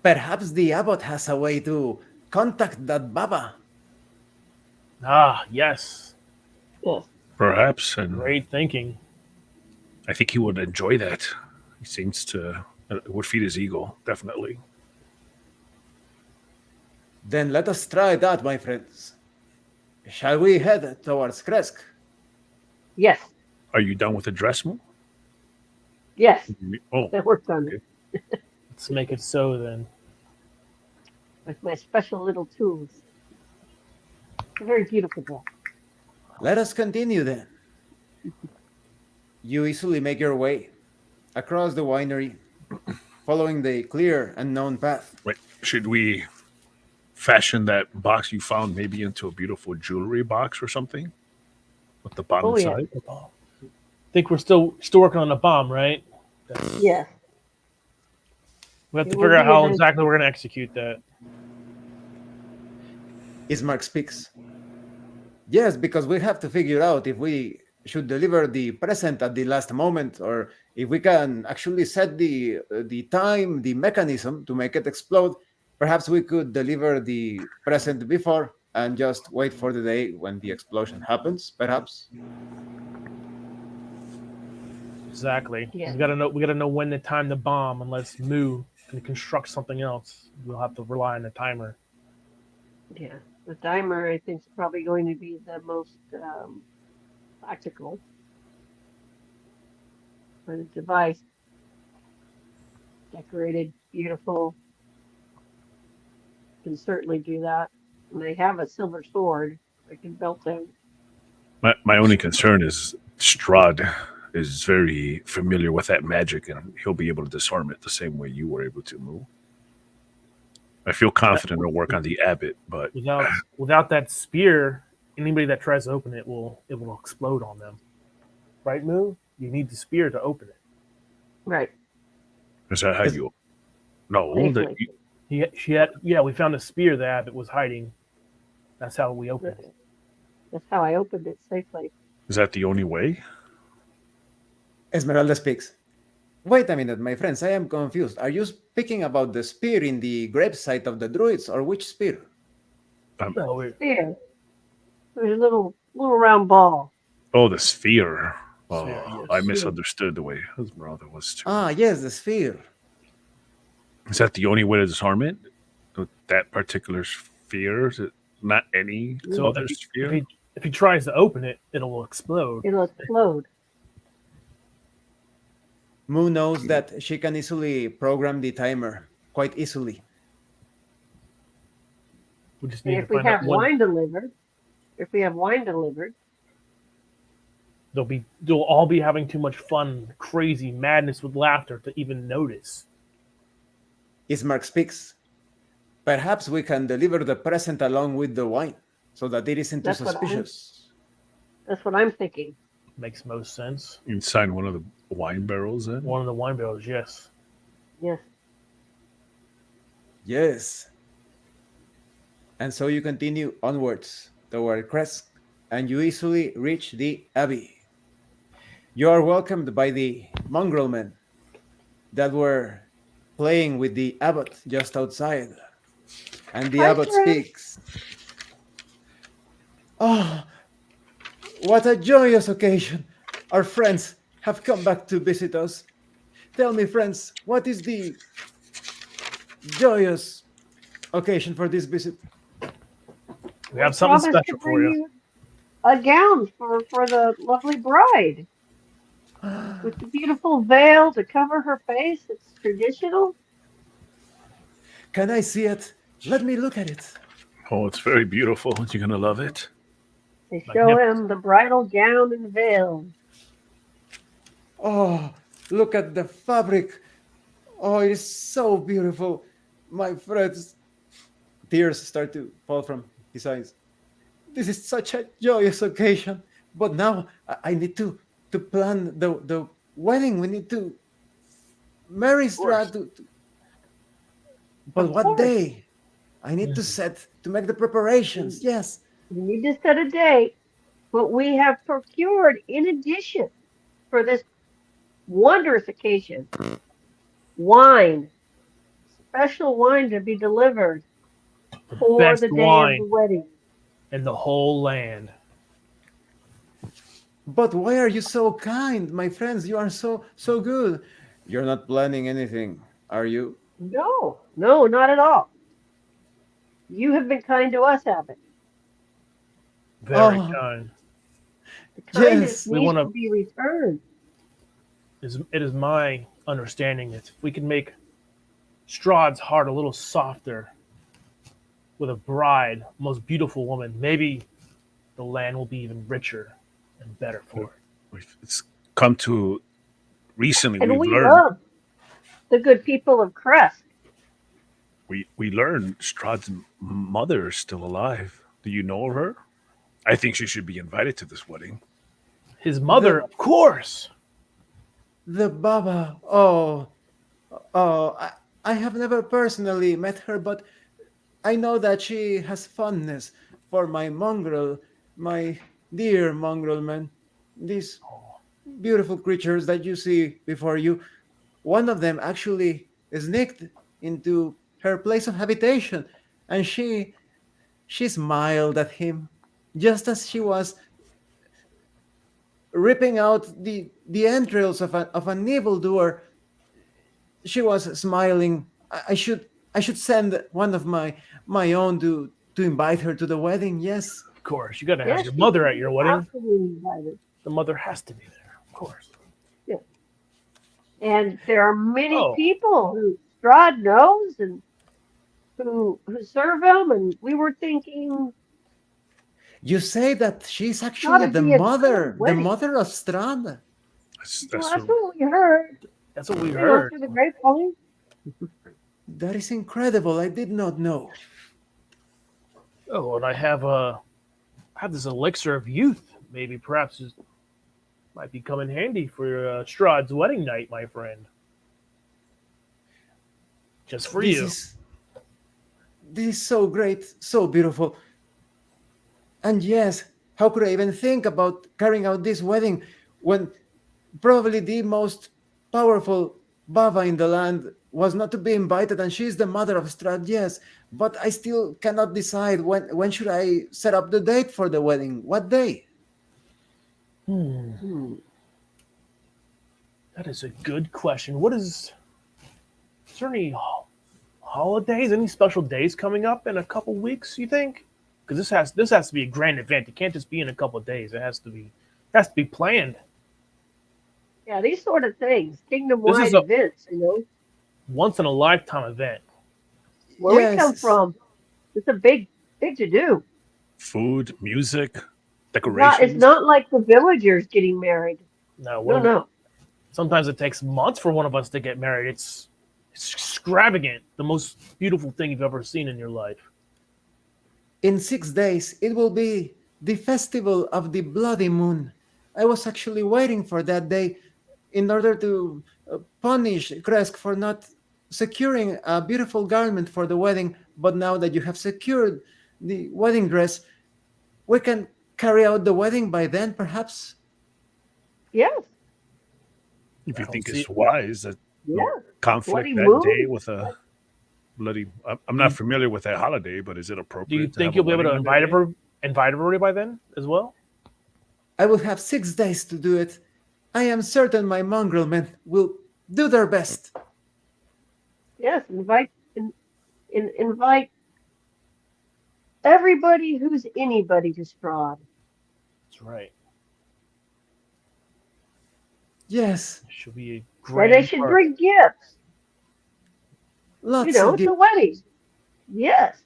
Speaker 1: Perhaps the abbot has a way to contact that Baba.
Speaker 3: Ah, yes.
Speaker 2: Yes.
Speaker 4: Perhaps, and
Speaker 3: Great thinking.
Speaker 4: I think he would enjoy that. He seems to, it would feed his ego, definitely.
Speaker 1: Then let us try that, my friends. Shall we head towards Kresk?
Speaker 2: Yes.
Speaker 4: Are you done with the dress, Mo?
Speaker 2: Yes.
Speaker 4: Oh,
Speaker 2: That worked on it.
Speaker 3: Let's make it so then.
Speaker 2: With my special little tools. A very beautiful book.
Speaker 1: Let us continue then. You easily make your way across the winery, following the clear and known path.
Speaker 4: wait. Should we fashion that box you found maybe into a beautiful jewelry box or something? With the bomb
Speaker 2: Oh, yeah.
Speaker 4: inside?
Speaker 3: Think we're still working on the bomb, right?
Speaker 2: Yes.
Speaker 3: We have to
Speaker 2: It will
Speaker 3: figure out
Speaker 2: be
Speaker 3: how
Speaker 2: an-
Speaker 3: exactly we're going to execute that.
Speaker 1: Ismark speaks. Yes, because we have to figure out if we should deliver the present at the last moment, or if we can actually set the time, the mechanism to make it explode. Perhaps we could deliver the present before and just wait for the day when the explosion happens. Perhaps.
Speaker 3: Exactly.
Speaker 2: Yeah.
Speaker 3: We gotta know when to time the bomb, and let's move and construct something else. We'll have to rely on the timer.
Speaker 2: Yeah. The timer, I think, is probably going to be the most practical for the device. Decorated, beautiful. Can certainly do that. And they have a silver sword. I can belt them.
Speaker 4: My only concern is Strahd is very familiar with that magic, and he'll be able to disarm it the same way you were able to move. I feel confident it'll work on the abbot, but
Speaker 3: Without that spear, anybody that tries to open it will explode on them. Right, Moo? You need the spear to open it.
Speaker 2: Right.
Speaker 4: is that how you? No,
Speaker 2: Safely.
Speaker 3: We found a spear the abbot was hiding. That's how we opened it.
Speaker 2: That's how I opened it safely.
Speaker 4: is that the only way?
Speaker 1: Esmeralda speaks. Wait a minute, my friends, I am confused. Are you speaking about the spear in the gravesite of the druids, or which spear?
Speaker 3: No,
Speaker 2: Spear. There's a little round ball.
Speaker 4: Oh, the sphere. Oh,
Speaker 3: Sphere, yes.
Speaker 4: I misunderstood the way Esmeralda was too.
Speaker 1: Ah, yes, the sphere.
Speaker 4: Is that the only way to disarm it? With that particular sphere? Is it not any
Speaker 3: So
Speaker 4: other sphere?
Speaker 3: if he tries to open it, it'll explode.
Speaker 2: It'll explode.
Speaker 1: Moo knows that she can easily program the timer, quite easily.
Speaker 3: We just
Speaker 2: And
Speaker 3: need
Speaker 2: if
Speaker 3: to
Speaker 2: we
Speaker 3: find out
Speaker 2: have
Speaker 3: when
Speaker 2: wine delivered,
Speaker 3: they'll all be having too much fun, crazy madness with laughter to even notice.
Speaker 1: Ismark speaks. Perhaps we can deliver the present along with the wine, so that it isn't too
Speaker 2: That's what
Speaker 1: suspicious.
Speaker 2: that's what I'm thinking.
Speaker 3: Makes most sense.
Speaker 4: Inside one of the wine barrels, then?
Speaker 3: One of the wine barrels, yes.
Speaker 2: Yes.
Speaker 1: Yes. And so you continue onwards toward Kresk, and you easily reach the abbey. You are welcomed by the mongrel men that were playing with the abbot just outside. And the
Speaker 2: Hi,
Speaker 1: abbot
Speaker 2: Strahd.
Speaker 1: speaks. Oh, what a joyous occasion. Our friends have come back to visit us. Tell me, friends, what is the joyous occasion for this visit?
Speaker 3: We have something
Speaker 2: Promised
Speaker 3: special
Speaker 2: to
Speaker 3: for
Speaker 2: bring
Speaker 3: you.
Speaker 2: A gown for the lovely bride with the beautiful veil to cover her face. It's traditional.
Speaker 1: Can I see it? Let me look at it.
Speaker 4: Oh, it's very beautiful. You're going to love it.
Speaker 2: They show him the bridal gown and veil.
Speaker 1: Oh, look at the fabric. Oh, it is so beautiful. My friends. Tears start to fall from his eyes. This is such a joyous occasion. But now I need to plan the wedding. We need to marry Strahd. But
Speaker 2: Of
Speaker 1: what
Speaker 2: course.
Speaker 1: day? I need to make the preparations. Yes.
Speaker 2: We need to set a date, but we have procured, in addition, for this wondrous occasion, wine, special wine to be delivered for
Speaker 3: best
Speaker 2: the day
Speaker 3: wine.
Speaker 2: of the wedding.
Speaker 3: In the whole land.
Speaker 1: But why are you so kind, my friends? You are so good. You're not planning anything, are you?
Speaker 2: No, not at all. You have been kind to us, Abbott.
Speaker 3: Very
Speaker 1: Oh.
Speaker 3: kind.
Speaker 2: The kindness
Speaker 1: Yes,
Speaker 3: we
Speaker 2: needs
Speaker 3: wanna-
Speaker 2: to be returned.
Speaker 3: It is my understanding that if we can make Strahd's heart a little softer with a bride, most beautiful woman, maybe the land will be even richer and better for it.
Speaker 4: It's come to recently.
Speaker 2: And
Speaker 4: We've
Speaker 2: we
Speaker 4: learned.
Speaker 2: love the good people of Crest.
Speaker 4: We learned Strahd's mother is still alive. Do you know of her? I think she should be invited to this wedding.
Speaker 3: His mother, of course.
Speaker 1: The Baba. Oh, I have never personally met her, but I know that she has fondness for my mongrel, my dear mongrel man. These beautiful creatures that you see before you. One of them actually sneaked into her place of habitation, and she smiled at him, just as she was ripping out the entrails of an evildoer. She was smiling. I should send one of my own to invite her to the wedding. Yes.
Speaker 3: Of course. You got to have
Speaker 2: Yes,
Speaker 3: your mother at your wedding.
Speaker 2: Absolutely invited.
Speaker 3: The mother has to be there, of course.
Speaker 2: And there are many
Speaker 3: Oh.
Speaker 2: people who Strahd knows and who serve him. And we were thinking,
Speaker 1: You say that she's actually
Speaker 2: Gotta
Speaker 1: the
Speaker 2: be a good
Speaker 1: mother
Speaker 2: wedding.
Speaker 1: of Strahd?
Speaker 2: Well,
Speaker 4: That's
Speaker 2: that's what we heard.
Speaker 3: That's what we
Speaker 2: You know,
Speaker 3: heard.
Speaker 2: through the grapevine.
Speaker 1: That is incredible. I did not know.
Speaker 3: Oh, and I have this elixir of youth. Maybe perhaps it might be come in handy for Strahd's wedding night, my friend. Just for
Speaker 1: This
Speaker 3: you.
Speaker 1: this is so great, so beautiful. And yes, how could I even think about carrying out this wedding when probably the most powerful Bava in the land was not to be invited, and she's the mother of Strahd, yes, but I still cannot decide when should I set up the date for the wedding. What day?
Speaker 3: That is a good question. Is there any holidays, any special days coming up in a couple weeks, you think? Because this has to be a grand event. It can't just be in a couple of days. It has to be planned.
Speaker 2: Yeah, these sort of things,
Speaker 3: This
Speaker 2: kingdom-wide
Speaker 3: is a
Speaker 2: events, you know.
Speaker 3: once in a lifetime event.
Speaker 2: Where we come
Speaker 1: Yes.
Speaker 2: from, it's a big to do.
Speaker 4: food, music,
Speaker 2: It's
Speaker 4: decorations.
Speaker 2: not like the villagers getting married.
Speaker 3: No,
Speaker 2: No.
Speaker 3: sometimes it takes months for one of us to get married. It's extravagant. The most beautiful thing you've ever seen in your life.
Speaker 1: In 6 days, it will be the festival of the Bloody Moon. I was actually waiting for that day in order to punish Kresk for not securing a beautiful garment for the wedding. But now that you have secured the wedding dress, we can carry out the wedding by then, perhaps.
Speaker 2: Yes.
Speaker 4: If you
Speaker 3: I
Speaker 4: think
Speaker 3: don't
Speaker 4: it's
Speaker 3: see-
Speaker 4: wise, that
Speaker 2: Yeah.
Speaker 4: conflict
Speaker 2: Bloody
Speaker 4: that
Speaker 2: moon.
Speaker 4: day with a bloody. I'm not familiar with that holiday, but is it
Speaker 3: Do
Speaker 4: appropriate?
Speaker 3: you
Speaker 4: to
Speaker 3: think
Speaker 4: have a
Speaker 3: you'll be able to
Speaker 4: wedding on that
Speaker 3: invite everybody by then as well?
Speaker 1: I will have 6 days to do it. I am certain my mongrel men will do their best.
Speaker 2: Yes. Invite everybody who's anybody to Strahd.
Speaker 3: That's right.
Speaker 1: Yes,
Speaker 3: It should be a
Speaker 2: And
Speaker 3: grand
Speaker 2: they should
Speaker 3: party.
Speaker 2: bring gifts.
Speaker 1: lots
Speaker 2: You know,
Speaker 1: of
Speaker 2: it's
Speaker 1: gifts.
Speaker 2: a wedding. Yes.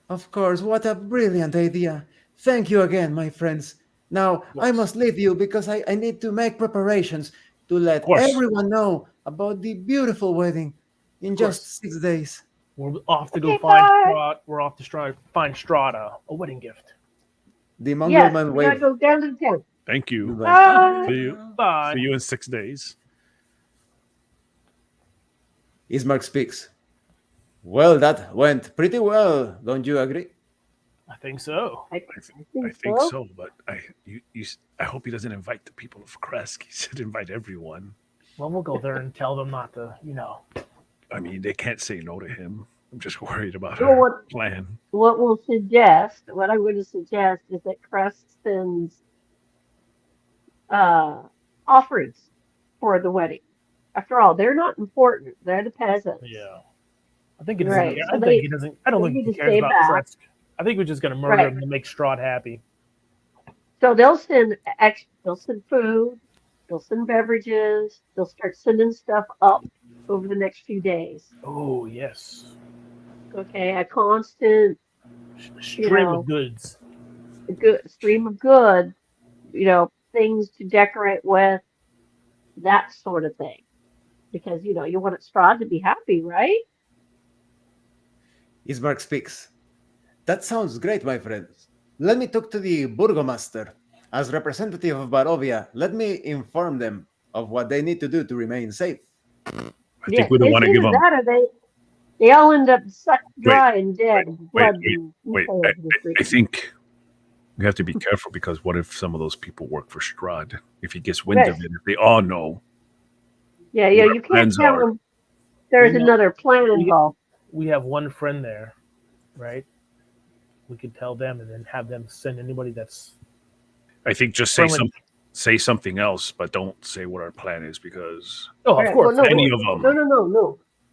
Speaker 1: Of course, what a brilliant idea. Thank you again, my friends. Now, I
Speaker 3: Yes.
Speaker 1: must leave you because I need to make preparations to
Speaker 4: Of
Speaker 1: let
Speaker 4: course.
Speaker 1: everyone know about the beautiful wedding in
Speaker 3: Of course.
Speaker 1: just 6 days.
Speaker 3: We're off to go
Speaker 2: Okay,
Speaker 3: find
Speaker 2: bye.
Speaker 3: Strahd. We're off to find Strahd a wedding gift.
Speaker 1: The mongrel
Speaker 2: Yes.
Speaker 1: man
Speaker 2: We gotta
Speaker 1: wave.
Speaker 2: go down to the town.
Speaker 4: Thank you.
Speaker 1: Goodbye.
Speaker 4: See you.
Speaker 3: Bye.
Speaker 4: See you in 6 days.
Speaker 1: Ismark speaks. Well, that went pretty well, don't you agree?
Speaker 3: I think so.
Speaker 2: I
Speaker 4: I think so, but I hope he doesn't invite the people of Kresk. He should invite everyone.
Speaker 3: Well, we'll go there and tell them not to,
Speaker 4: I mean, they can't say no to him. I'm just worried about
Speaker 2: Well,
Speaker 4: our plan.
Speaker 2: what I'm going to suggest is that Crest sends offerings for the wedding. After all, they're not important. They're the peasants.
Speaker 3: Yeah. I think he doesn't.
Speaker 2: Right.
Speaker 3: care.
Speaker 2: So
Speaker 3: I think he doesn't. I don't
Speaker 2: they
Speaker 3: think
Speaker 2: need
Speaker 3: he
Speaker 2: to
Speaker 3: cares
Speaker 2: stay
Speaker 3: about
Speaker 2: back.
Speaker 3: Kresk. I think we're just gonna murder
Speaker 2: Right.
Speaker 3: him to make Strahd happy.
Speaker 2: So they'll send food, they'll send beverages, they'll start sending stuff up over the next few days.
Speaker 3: Oh yes.
Speaker 2: Okay, a constant
Speaker 3: Stream
Speaker 2: know,
Speaker 3: of goods.
Speaker 2: good stream of good, things to decorate with, that sort of thing. Because you want Strahd to be happy, right?
Speaker 1: Ismark speaks. That sounds great, my friends. Let me talk to the Burgomaster. As representative of Barovia, let me inform them of what they need to do to remain safe.
Speaker 4: I think we don't want to
Speaker 2: It's
Speaker 4: give
Speaker 2: either
Speaker 4: him.
Speaker 2: that or they all end up sucked dry and dead. Blood and
Speaker 4: Wait.
Speaker 2: entrails and
Speaker 4: I
Speaker 2: everything.
Speaker 4: think we have to be careful because what if some of those people work for Strahd? If he gets wind of
Speaker 2: Right.
Speaker 4: it, if they all know.
Speaker 2: Yeah,
Speaker 4: What
Speaker 2: you
Speaker 4: our
Speaker 2: can't
Speaker 4: plans
Speaker 2: tell
Speaker 4: are.
Speaker 2: them there's
Speaker 3: We know-
Speaker 2: another plan
Speaker 3: we-
Speaker 2: involved.
Speaker 3: We have one friend there, right? We could tell them and then have them send anybody that's
Speaker 4: I think just say
Speaker 3: friendly.
Speaker 4: say something else, but don't say what our plan is because
Speaker 3: Oh, of
Speaker 2: Right,
Speaker 3: course.
Speaker 2: well,
Speaker 4: any of them.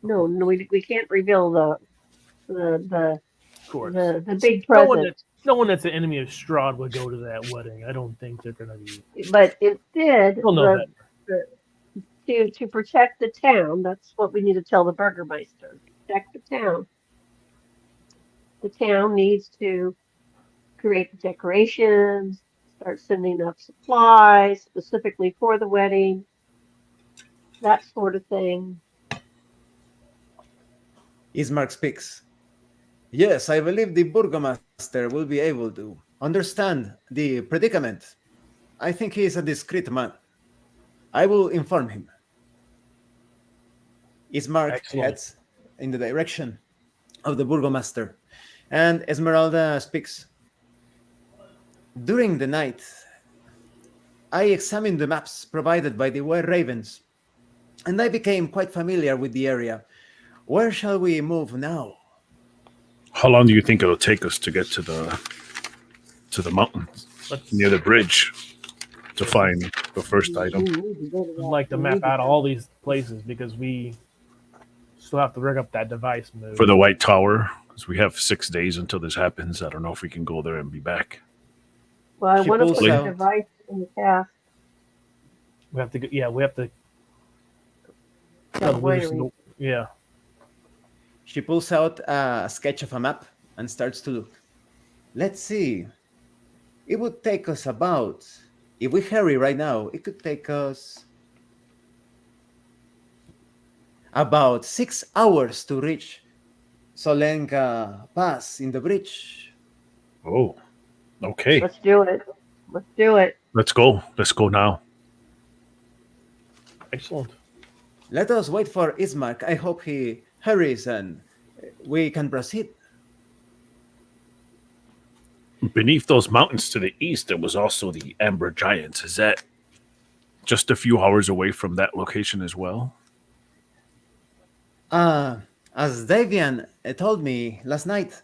Speaker 2: No, we can't reveal the
Speaker 3: Of course.
Speaker 2: the big
Speaker 3: No one,
Speaker 2: present.
Speaker 3: no one that's an enemy of Strahd would go to that wedding. I don't think they're gonna be.
Speaker 2: But instead,
Speaker 3: They'll know better.
Speaker 2: to protect the town, that's what we need to tell the Burgermeister. Protect the town. The town needs to create the decorations, start sending up supplies specifically for the wedding, that sort of thing.
Speaker 1: Ismark speaks. Yes, I believe the Burgomaster will be able to understand the predicament. I think he is a discreet man. I will inform him. Ismark
Speaker 3: Excellent.
Speaker 1: heads in the direction of the Burgomaster, and Esmeralda speaks. During the night, I examined the maps provided by the White Ravens, and I became quite familiar with the area. Where shall we move now?
Speaker 4: How long do you think it'll take us to get to the mountains
Speaker 3: Let's
Speaker 4: near the bridge to find the first item?
Speaker 3: I'd like to map out all these places because we still have to rig up that device move.
Speaker 4: For the White Tower, because we have 6 days until this happens. I don't know if we can go there and be back.
Speaker 2: Well, I
Speaker 1: She
Speaker 2: want to
Speaker 1: pulls
Speaker 2: put the
Speaker 1: out-
Speaker 2: device in the cast.
Speaker 3: we have to. Yeah, we have to.
Speaker 2: That
Speaker 3: loosen
Speaker 2: winery.
Speaker 3: the- yeah.
Speaker 1: She pulls out a sketch of a map and starts to look. Let's see. It would take us about, if we hurry right now, it could take us about 6 hours to reach Solenka Pass in the bridge.
Speaker 4: Oh, okay.
Speaker 2: Let's do it. Let's do it.
Speaker 4: Let's go. Let's go now.
Speaker 3: Excellent.
Speaker 1: Let us wait for Ismark. I hope he hurries and we can proceed.
Speaker 4: Beneath those mountains to the east, there was also the Amber Giants. Is that just a few hours away from that location as well?
Speaker 1: As Davian told me last night,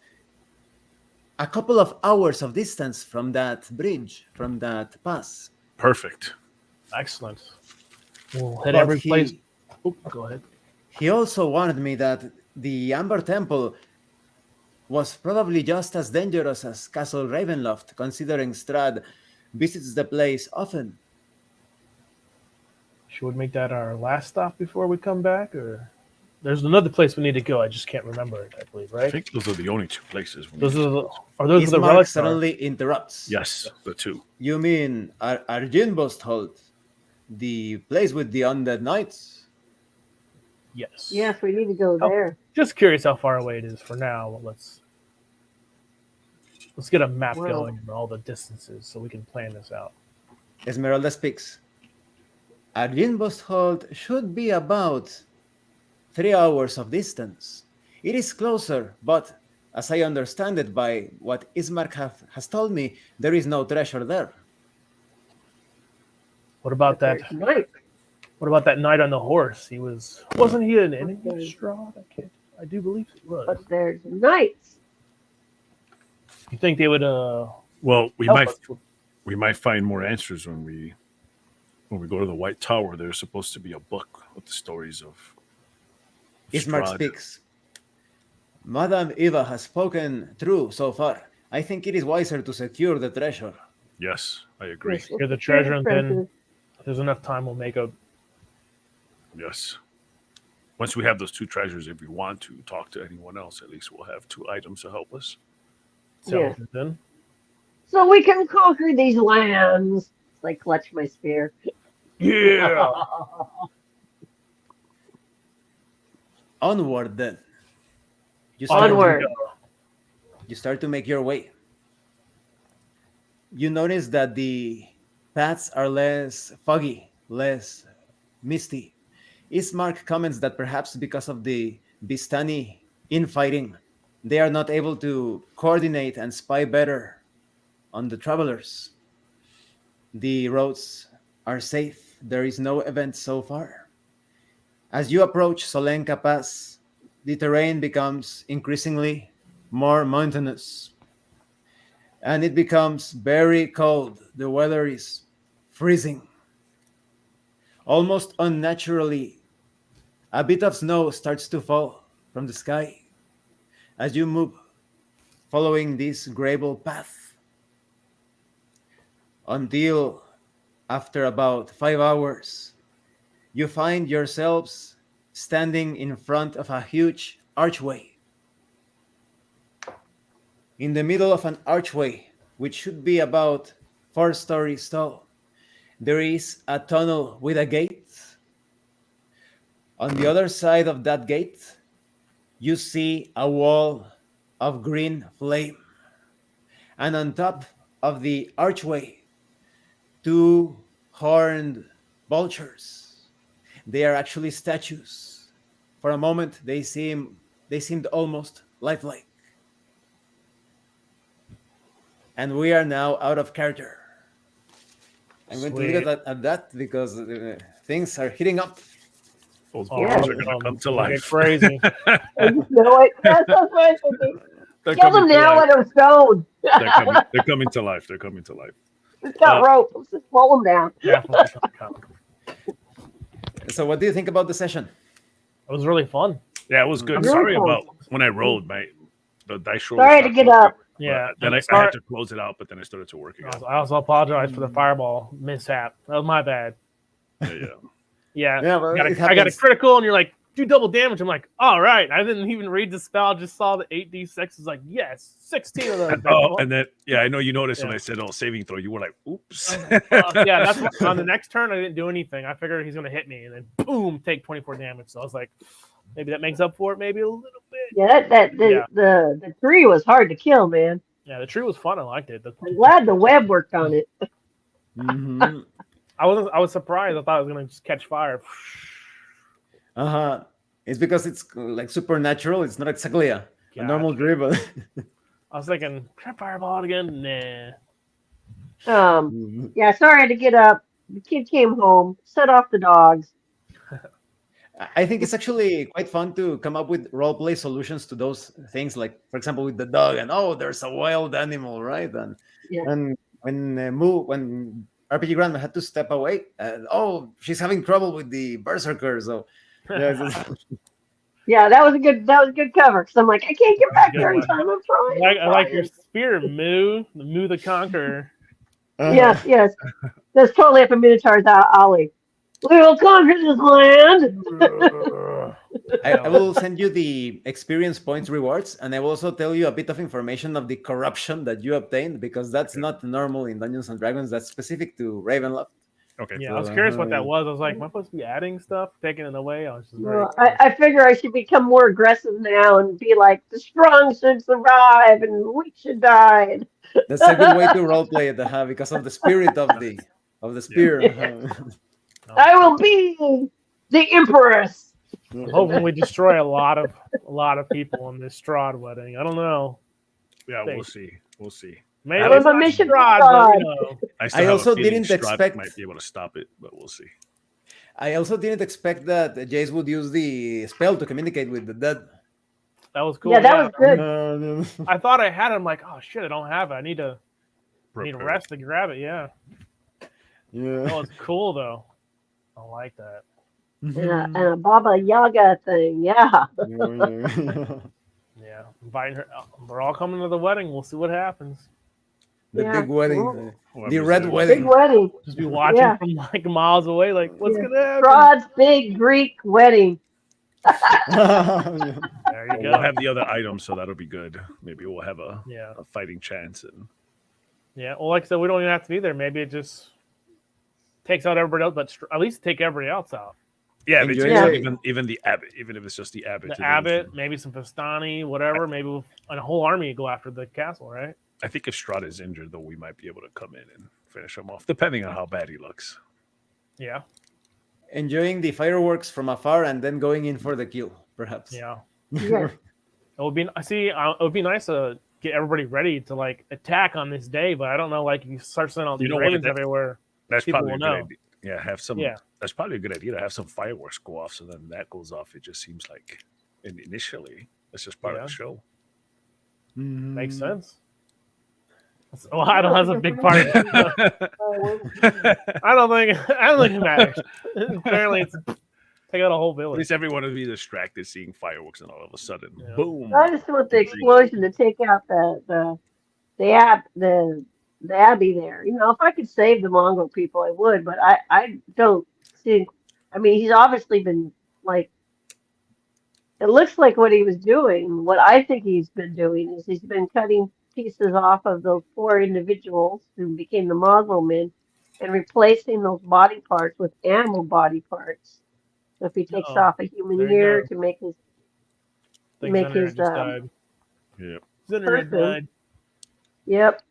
Speaker 1: a couple of hours of distance from that bridge, from that pass.
Speaker 4: Perfect.
Speaker 3: Excellent. We'll hit
Speaker 1: But
Speaker 3: every
Speaker 1: he-
Speaker 3: place. Oh, go ahead.
Speaker 1: He also warned me that the Amber Temple was probably just as dangerous as Castle Ravenloft, considering Strahd visits the place often.
Speaker 3: Should we make that our last stop before we come back, or there's another place we need to go? I just can't remember it. I believe,
Speaker 4: I
Speaker 3: right?
Speaker 4: think those are the only two places. we
Speaker 3: Those
Speaker 4: need
Speaker 3: are
Speaker 4: to
Speaker 3: the.
Speaker 4: go.
Speaker 3: Are those the
Speaker 1: Ismark
Speaker 3: relics?
Speaker 1: suddenly interrupts.
Speaker 4: Yes, the two.
Speaker 1: You mean Arjunbosthold, the place with the undead knights?
Speaker 3: Yes.
Speaker 2: Yes, we need to go
Speaker 3: Oh.
Speaker 2: there.
Speaker 3: Just curious how far away it is for now. But let's get a map
Speaker 2: Well-
Speaker 3: going and all the distances so we can plan this out.
Speaker 1: Esmeralda speaks. Arjunbosthold should be about 3 hours of distance. It is closer, but as I understand it by what Ismark has told me, there is no treasure there.
Speaker 3: What about that?
Speaker 2: There's night.
Speaker 3: What about that knight on the horse? Wasn't he an enemy of Strahd? I do believe he was.
Speaker 2: But there's nights.
Speaker 3: You think they would
Speaker 4: Well,
Speaker 3: help us?
Speaker 4: we might find more answers when we go to the White Tower. There's supposed to be a book with the stories of
Speaker 1: Ismark
Speaker 4: Strahd.
Speaker 1: speaks. Madame Eva has spoken true so far. I think it is wiser to secure the treasure.
Speaker 4: Yes, I agree.
Speaker 2: Yes,
Speaker 3: Secure the
Speaker 2: it's
Speaker 3: treasure and then-
Speaker 2: expensive.
Speaker 3: If there's enough time, we'll make a.
Speaker 4: Yes. Once we have those two treasures, if we want to talk to anyone else, at least we'll have two items to help us.
Speaker 2: Yeah.
Speaker 3: Sounds good then.
Speaker 2: So we can conquer these lands. It's like clutch my spear.
Speaker 3: Yeah.
Speaker 1: Onward then. You
Speaker 2: Onward.
Speaker 1: You start to make your way. You notice that the paths are less foggy, less misty. Ismark comments that perhaps because of the Bistani infighting, they are not able to coordinate and spy better on the travelers. The roads are safe. There is no event so far. As you approach Solenka Pass, the terrain becomes increasingly more mountainous. And it becomes very cold. The weather is freezing. Almost unnaturally, a bit of snow starts to fall from the sky as you move following this gravel path until after about 5 hours, you find yourselves standing in front of a huge archway. In the middle of an archway which should be about 4 stories tall, there is a tunnel with a gate. On the other side of that gate, you see a wall of green flame. And on top of the archway, 2 horned vultures. They are actually statues. For a moment, they seemed almost lifelike. And we are now out of character. I'm going to leave it at that because things are heating up.
Speaker 4: Those
Speaker 3: Oh,
Speaker 4: vultures
Speaker 2: yeah.
Speaker 4: are going to come to
Speaker 3: Get
Speaker 4: life.
Speaker 3: crazy.
Speaker 2: You know it. That's so funny.
Speaker 4: They're
Speaker 2: Kill them
Speaker 4: coming to
Speaker 2: now
Speaker 4: life.
Speaker 2: with a stone.
Speaker 4: They're coming to life. They're coming to life.
Speaker 2: We've got rope. Let's just pull them down.
Speaker 3: Definitely coming.
Speaker 1: So, what do you think about the session?
Speaker 3: It was really fun.
Speaker 4: Yeah, it was good.
Speaker 2: Really
Speaker 4: Sorry
Speaker 2: cool.
Speaker 4: about when I rolled. The dice roll.
Speaker 2: Sorry to get up.
Speaker 3: Yeah.
Speaker 4: Then I
Speaker 3: Sorry.
Speaker 4: had to close it out, but then I started to work again.
Speaker 3: I also apologize for the fireball mishap. That was my bad.
Speaker 4: Yeah.
Speaker 3: Yeah.
Speaker 1: Yeah, well,
Speaker 3: I got
Speaker 1: it
Speaker 3: a
Speaker 1: happens.
Speaker 3: critical, and you're like, do double damage. I'm like, all right. I didn't even read the spell. Just saw the 8d6. It's like, yes, 16 of those.
Speaker 4: Oh, and then I know you noticed when
Speaker 3: Yeah.
Speaker 4: I said saving throw, you were like, oops.
Speaker 3: Yeah, that's what, on the next turn. I didn't do anything. I figured he's gonna hit me, and then boom, take 24 damage. So I was like, maybe that makes up for it, maybe a little bit.
Speaker 2: Yeah,
Speaker 3: Yeah.
Speaker 2: the tree was hard to kill, man.
Speaker 3: Yeah, the tree was fun. I liked it.
Speaker 2: I'm glad the web worked on it.
Speaker 1: Mm-hmm.
Speaker 3: I was surprised. I thought it was gonna just catch fire.
Speaker 1: Uh-huh. It's because it's like supernatural. It's not exactly a normal dribble.
Speaker 3: I was thinking, try fireball it again. Nah.
Speaker 2: Yeah, sorry I had to get up. The kid came home, set off the dogs.
Speaker 1: I think it's actually quite fun to come up with roleplay solutions to those things. Like, for example, with the dog, and there's a wild animal, right? And
Speaker 2: Yeah.
Speaker 1: and when RPG Grandma had to step away, and she's having trouble with the berserker. So
Speaker 2: Yeah, that was a good cover. Because I'm like, I can't get back
Speaker 3: Good
Speaker 2: there in
Speaker 3: one.
Speaker 2: time. I'm trying.
Speaker 3: I like your spear, Moo the Conqueror.
Speaker 2: Yes. That's totally up in Minotaur's alley. We will conquer this land.
Speaker 1: I will send you the experience points rewards, and I will also tell you a bit of information of the corruption that you obtained, because that's not normal in Dungeons and Dragons. That's specific to Ravenloft.
Speaker 4: Okay.
Speaker 3: Yeah, I was curious what that was. I was like, am I supposed to be adding stuff, taking it away? I was just very
Speaker 2: Well, I figure I should become more aggressive now and be like, the strong should survive and the weak should die.
Speaker 1: That's a good way to roleplay it, because of the spirit of the spear.
Speaker 2: I will be the empress.
Speaker 3: hoping we destroy a lot of people in this Strahd wedding. I don't know.
Speaker 4: Yeah, we'll
Speaker 3: Thanks.
Speaker 4: see. We'll see.
Speaker 3: Maybe
Speaker 2: That was
Speaker 3: it's
Speaker 2: a
Speaker 3: not
Speaker 2: mission
Speaker 3: Strahd,
Speaker 2: for
Speaker 3: but,
Speaker 2: God.
Speaker 3: you know.
Speaker 4: I
Speaker 1: I also
Speaker 4: have a feeling
Speaker 1: didn't
Speaker 4: Strahd
Speaker 1: expect-
Speaker 4: might be able to stop it, but we'll see.
Speaker 1: I also didn't expect that Jace would use the spell to communicate with the dead.
Speaker 3: That was cool.
Speaker 2: Yeah, that was good.
Speaker 3: I thought I had it. I'm like, oh shit, I don't have it. I need to
Speaker 4: Prepare.
Speaker 3: rest to grab it. Yeah.
Speaker 1: Yeah.
Speaker 3: Oh, it's cool though. I like that.
Speaker 2: And a Baba Yaga thing. Yeah.
Speaker 3: Yeah, inviting her. We're all coming to the wedding. We'll see what happens.
Speaker 1: The
Speaker 2: Yeah.
Speaker 1: big wedding.
Speaker 2: Cool.
Speaker 1: The red
Speaker 2: Big
Speaker 1: wedding.
Speaker 2: wedding.
Speaker 3: Just be watching
Speaker 2: Yeah.
Speaker 3: from like miles away. Like, what's
Speaker 2: Yeah.
Speaker 3: gonna happen?
Speaker 2: Strahd's big Greek wedding.
Speaker 3: There you go.
Speaker 4: We'll have the other items, so that'll be good. Maybe we'll have a
Speaker 3: Yeah.
Speaker 4: fighting chance. And
Speaker 3: Yeah. Well, like I said, we don't even have to be there. Maybe it just takes out everybody else, but at least take everybody else out.
Speaker 4: yeah,
Speaker 1: Enjoy
Speaker 4: but
Speaker 2: it.
Speaker 4: even the abbot, even if it's just the abbot.
Speaker 3: The
Speaker 4: to
Speaker 3: abbot, maybe some Vistani, whatever. Maybe a whole army go after the castle, right?
Speaker 4: I think if Strahd is injured, though, we might be able to come in and finish him off, depending on how bad he looks.
Speaker 3: Yeah.
Speaker 1: Enjoying the fireworks from afar and then going in for the kill, perhaps.
Speaker 3: Yeah.
Speaker 2: Yeah.
Speaker 3: It would be it would be nice to get everybody ready to like attack on this day, but I don't know. Like you start sending all these
Speaker 4: You know what,
Speaker 3: ravens
Speaker 4: that-
Speaker 3: everywhere.
Speaker 4: That's
Speaker 3: People
Speaker 4: probably a
Speaker 3: will
Speaker 4: good
Speaker 3: know.
Speaker 4: idea. Yeah, have some.
Speaker 3: Yeah.
Speaker 4: That's probably a good idea to have some fireworks go off. So then that goes off. It just seems like, initially, it's just part of the show.
Speaker 3: Makes sense. Well, I don't. That's a big part. Of it. I don't think it matters. Apparently, it's take out a whole
Speaker 4: At
Speaker 3: village.
Speaker 4: least everyone would be distracted seeing fireworks, and all of a sudden,
Speaker 3: Yeah.
Speaker 4: boom!
Speaker 2: I just want the explosion to take out the abbey there. You know, if I could save the Mongol people, I would. But I don't think. I mean, he's obviously been like. It looks like what he was doing. What I think he's been doing is he's been cutting pieces off of those poor individuals who became the mongrel men and replacing those body parts with animal body parts. So if he takes
Speaker 3: Oh,
Speaker 2: off a human
Speaker 3: there you
Speaker 2: ear
Speaker 3: go.
Speaker 2: to make his
Speaker 3: Thinks internet just died.
Speaker 4: Yeah.
Speaker 3: His internet
Speaker 2: person,
Speaker 3: died.
Speaker 2: yep,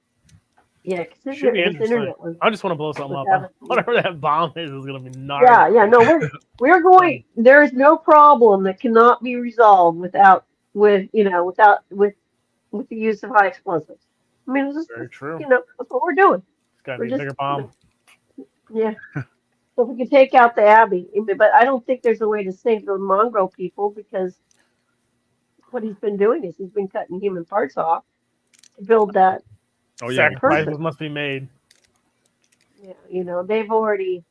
Speaker 2: yeah, because
Speaker 3: Should be
Speaker 2: his
Speaker 3: interesting.
Speaker 2: internet was
Speaker 3: I just want to blow something
Speaker 2: was
Speaker 3: up.
Speaker 2: having.
Speaker 3: Whatever that bomb is gonna be gnarly.
Speaker 2: Yeah, no, we're going. There is no problem that cannot be resolved without with the use of high explosives. I mean,
Speaker 3: Very true.
Speaker 2: that's what we're doing.
Speaker 3: It's gotta
Speaker 2: We're
Speaker 3: be a
Speaker 2: just,
Speaker 3: bigger bomb.
Speaker 2: yeah. So if we can take out the Abbey, but I don't think there's a way to save the mongrel people because what he's been doing is he's been cutting human parts off to build that
Speaker 4: Oh yeah.
Speaker 3: Sacrifices
Speaker 2: person.
Speaker 3: must be made.
Speaker 2: Yeah, they've already.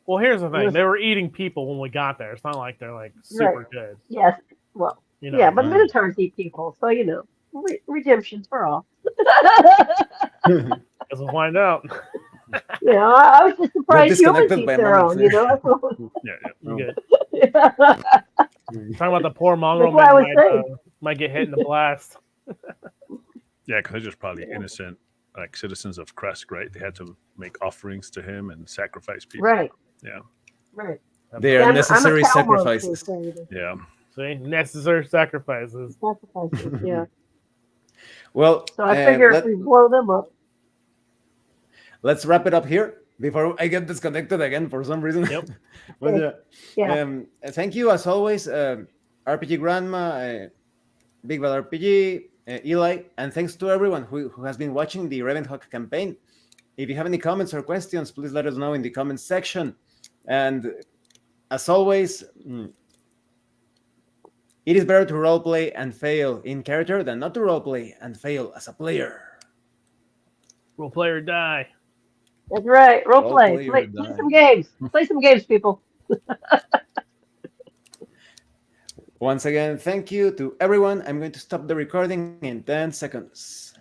Speaker 3: Well, here's the thing:
Speaker 2: Listen.
Speaker 3: they were eating people when we got there. It's not like they're like super
Speaker 2: Right.
Speaker 3: good.
Speaker 2: Yes. Well.
Speaker 3: You know.
Speaker 2: Yeah, but
Speaker 1: Mm.
Speaker 2: Minotaurs eat people, so redemption's for all.
Speaker 3: Guess we'll find out.
Speaker 2: I was just surprised humans
Speaker 1: disconnected
Speaker 2: eat
Speaker 1: by
Speaker 2: their own.
Speaker 1: moments
Speaker 4: Yeah.
Speaker 3: You good.
Speaker 2: Yeah.
Speaker 3: Talking about the poor mongrel
Speaker 2: That's what I was
Speaker 3: men
Speaker 2: saying.
Speaker 3: might get hit in the blast.
Speaker 4: Yeah, because they're just probably innocent, like citizens of Kresk, right? They had to make offerings to him and sacrifice people.
Speaker 2: Right.
Speaker 4: Yeah.
Speaker 2: Right.
Speaker 1: They are
Speaker 2: I'm a
Speaker 1: necessary
Speaker 2: cow
Speaker 1: sacrifices.
Speaker 2: monster,
Speaker 4: Yeah.
Speaker 3: See, necessary sacrifices.
Speaker 2: sacrifices. Yeah.
Speaker 1: Well,
Speaker 2: So I figure if we blow them up.
Speaker 1: let's wrap it up here before I get disconnected again for some reason.
Speaker 3: Yep.
Speaker 1: But,
Speaker 2: Yeah.
Speaker 1: thank you as always, RPG Grandma, Big Bad RPG, Eli, and thanks to everyone who has been watching the Ravenhawk campaign. If you have any comments or questions, please let us know in the comments section. And as always, it is better to roleplay and fail in character than not to roleplay and fail as a player.
Speaker 3: Role play or die.
Speaker 2: That's right. Role
Speaker 1: Roleplay
Speaker 2: play.
Speaker 1: or
Speaker 2: Play
Speaker 1: die.
Speaker 2: some games. Play some games, people.
Speaker 1: Once again, thank you to everyone. I'm going to stop the recording in 10 seconds.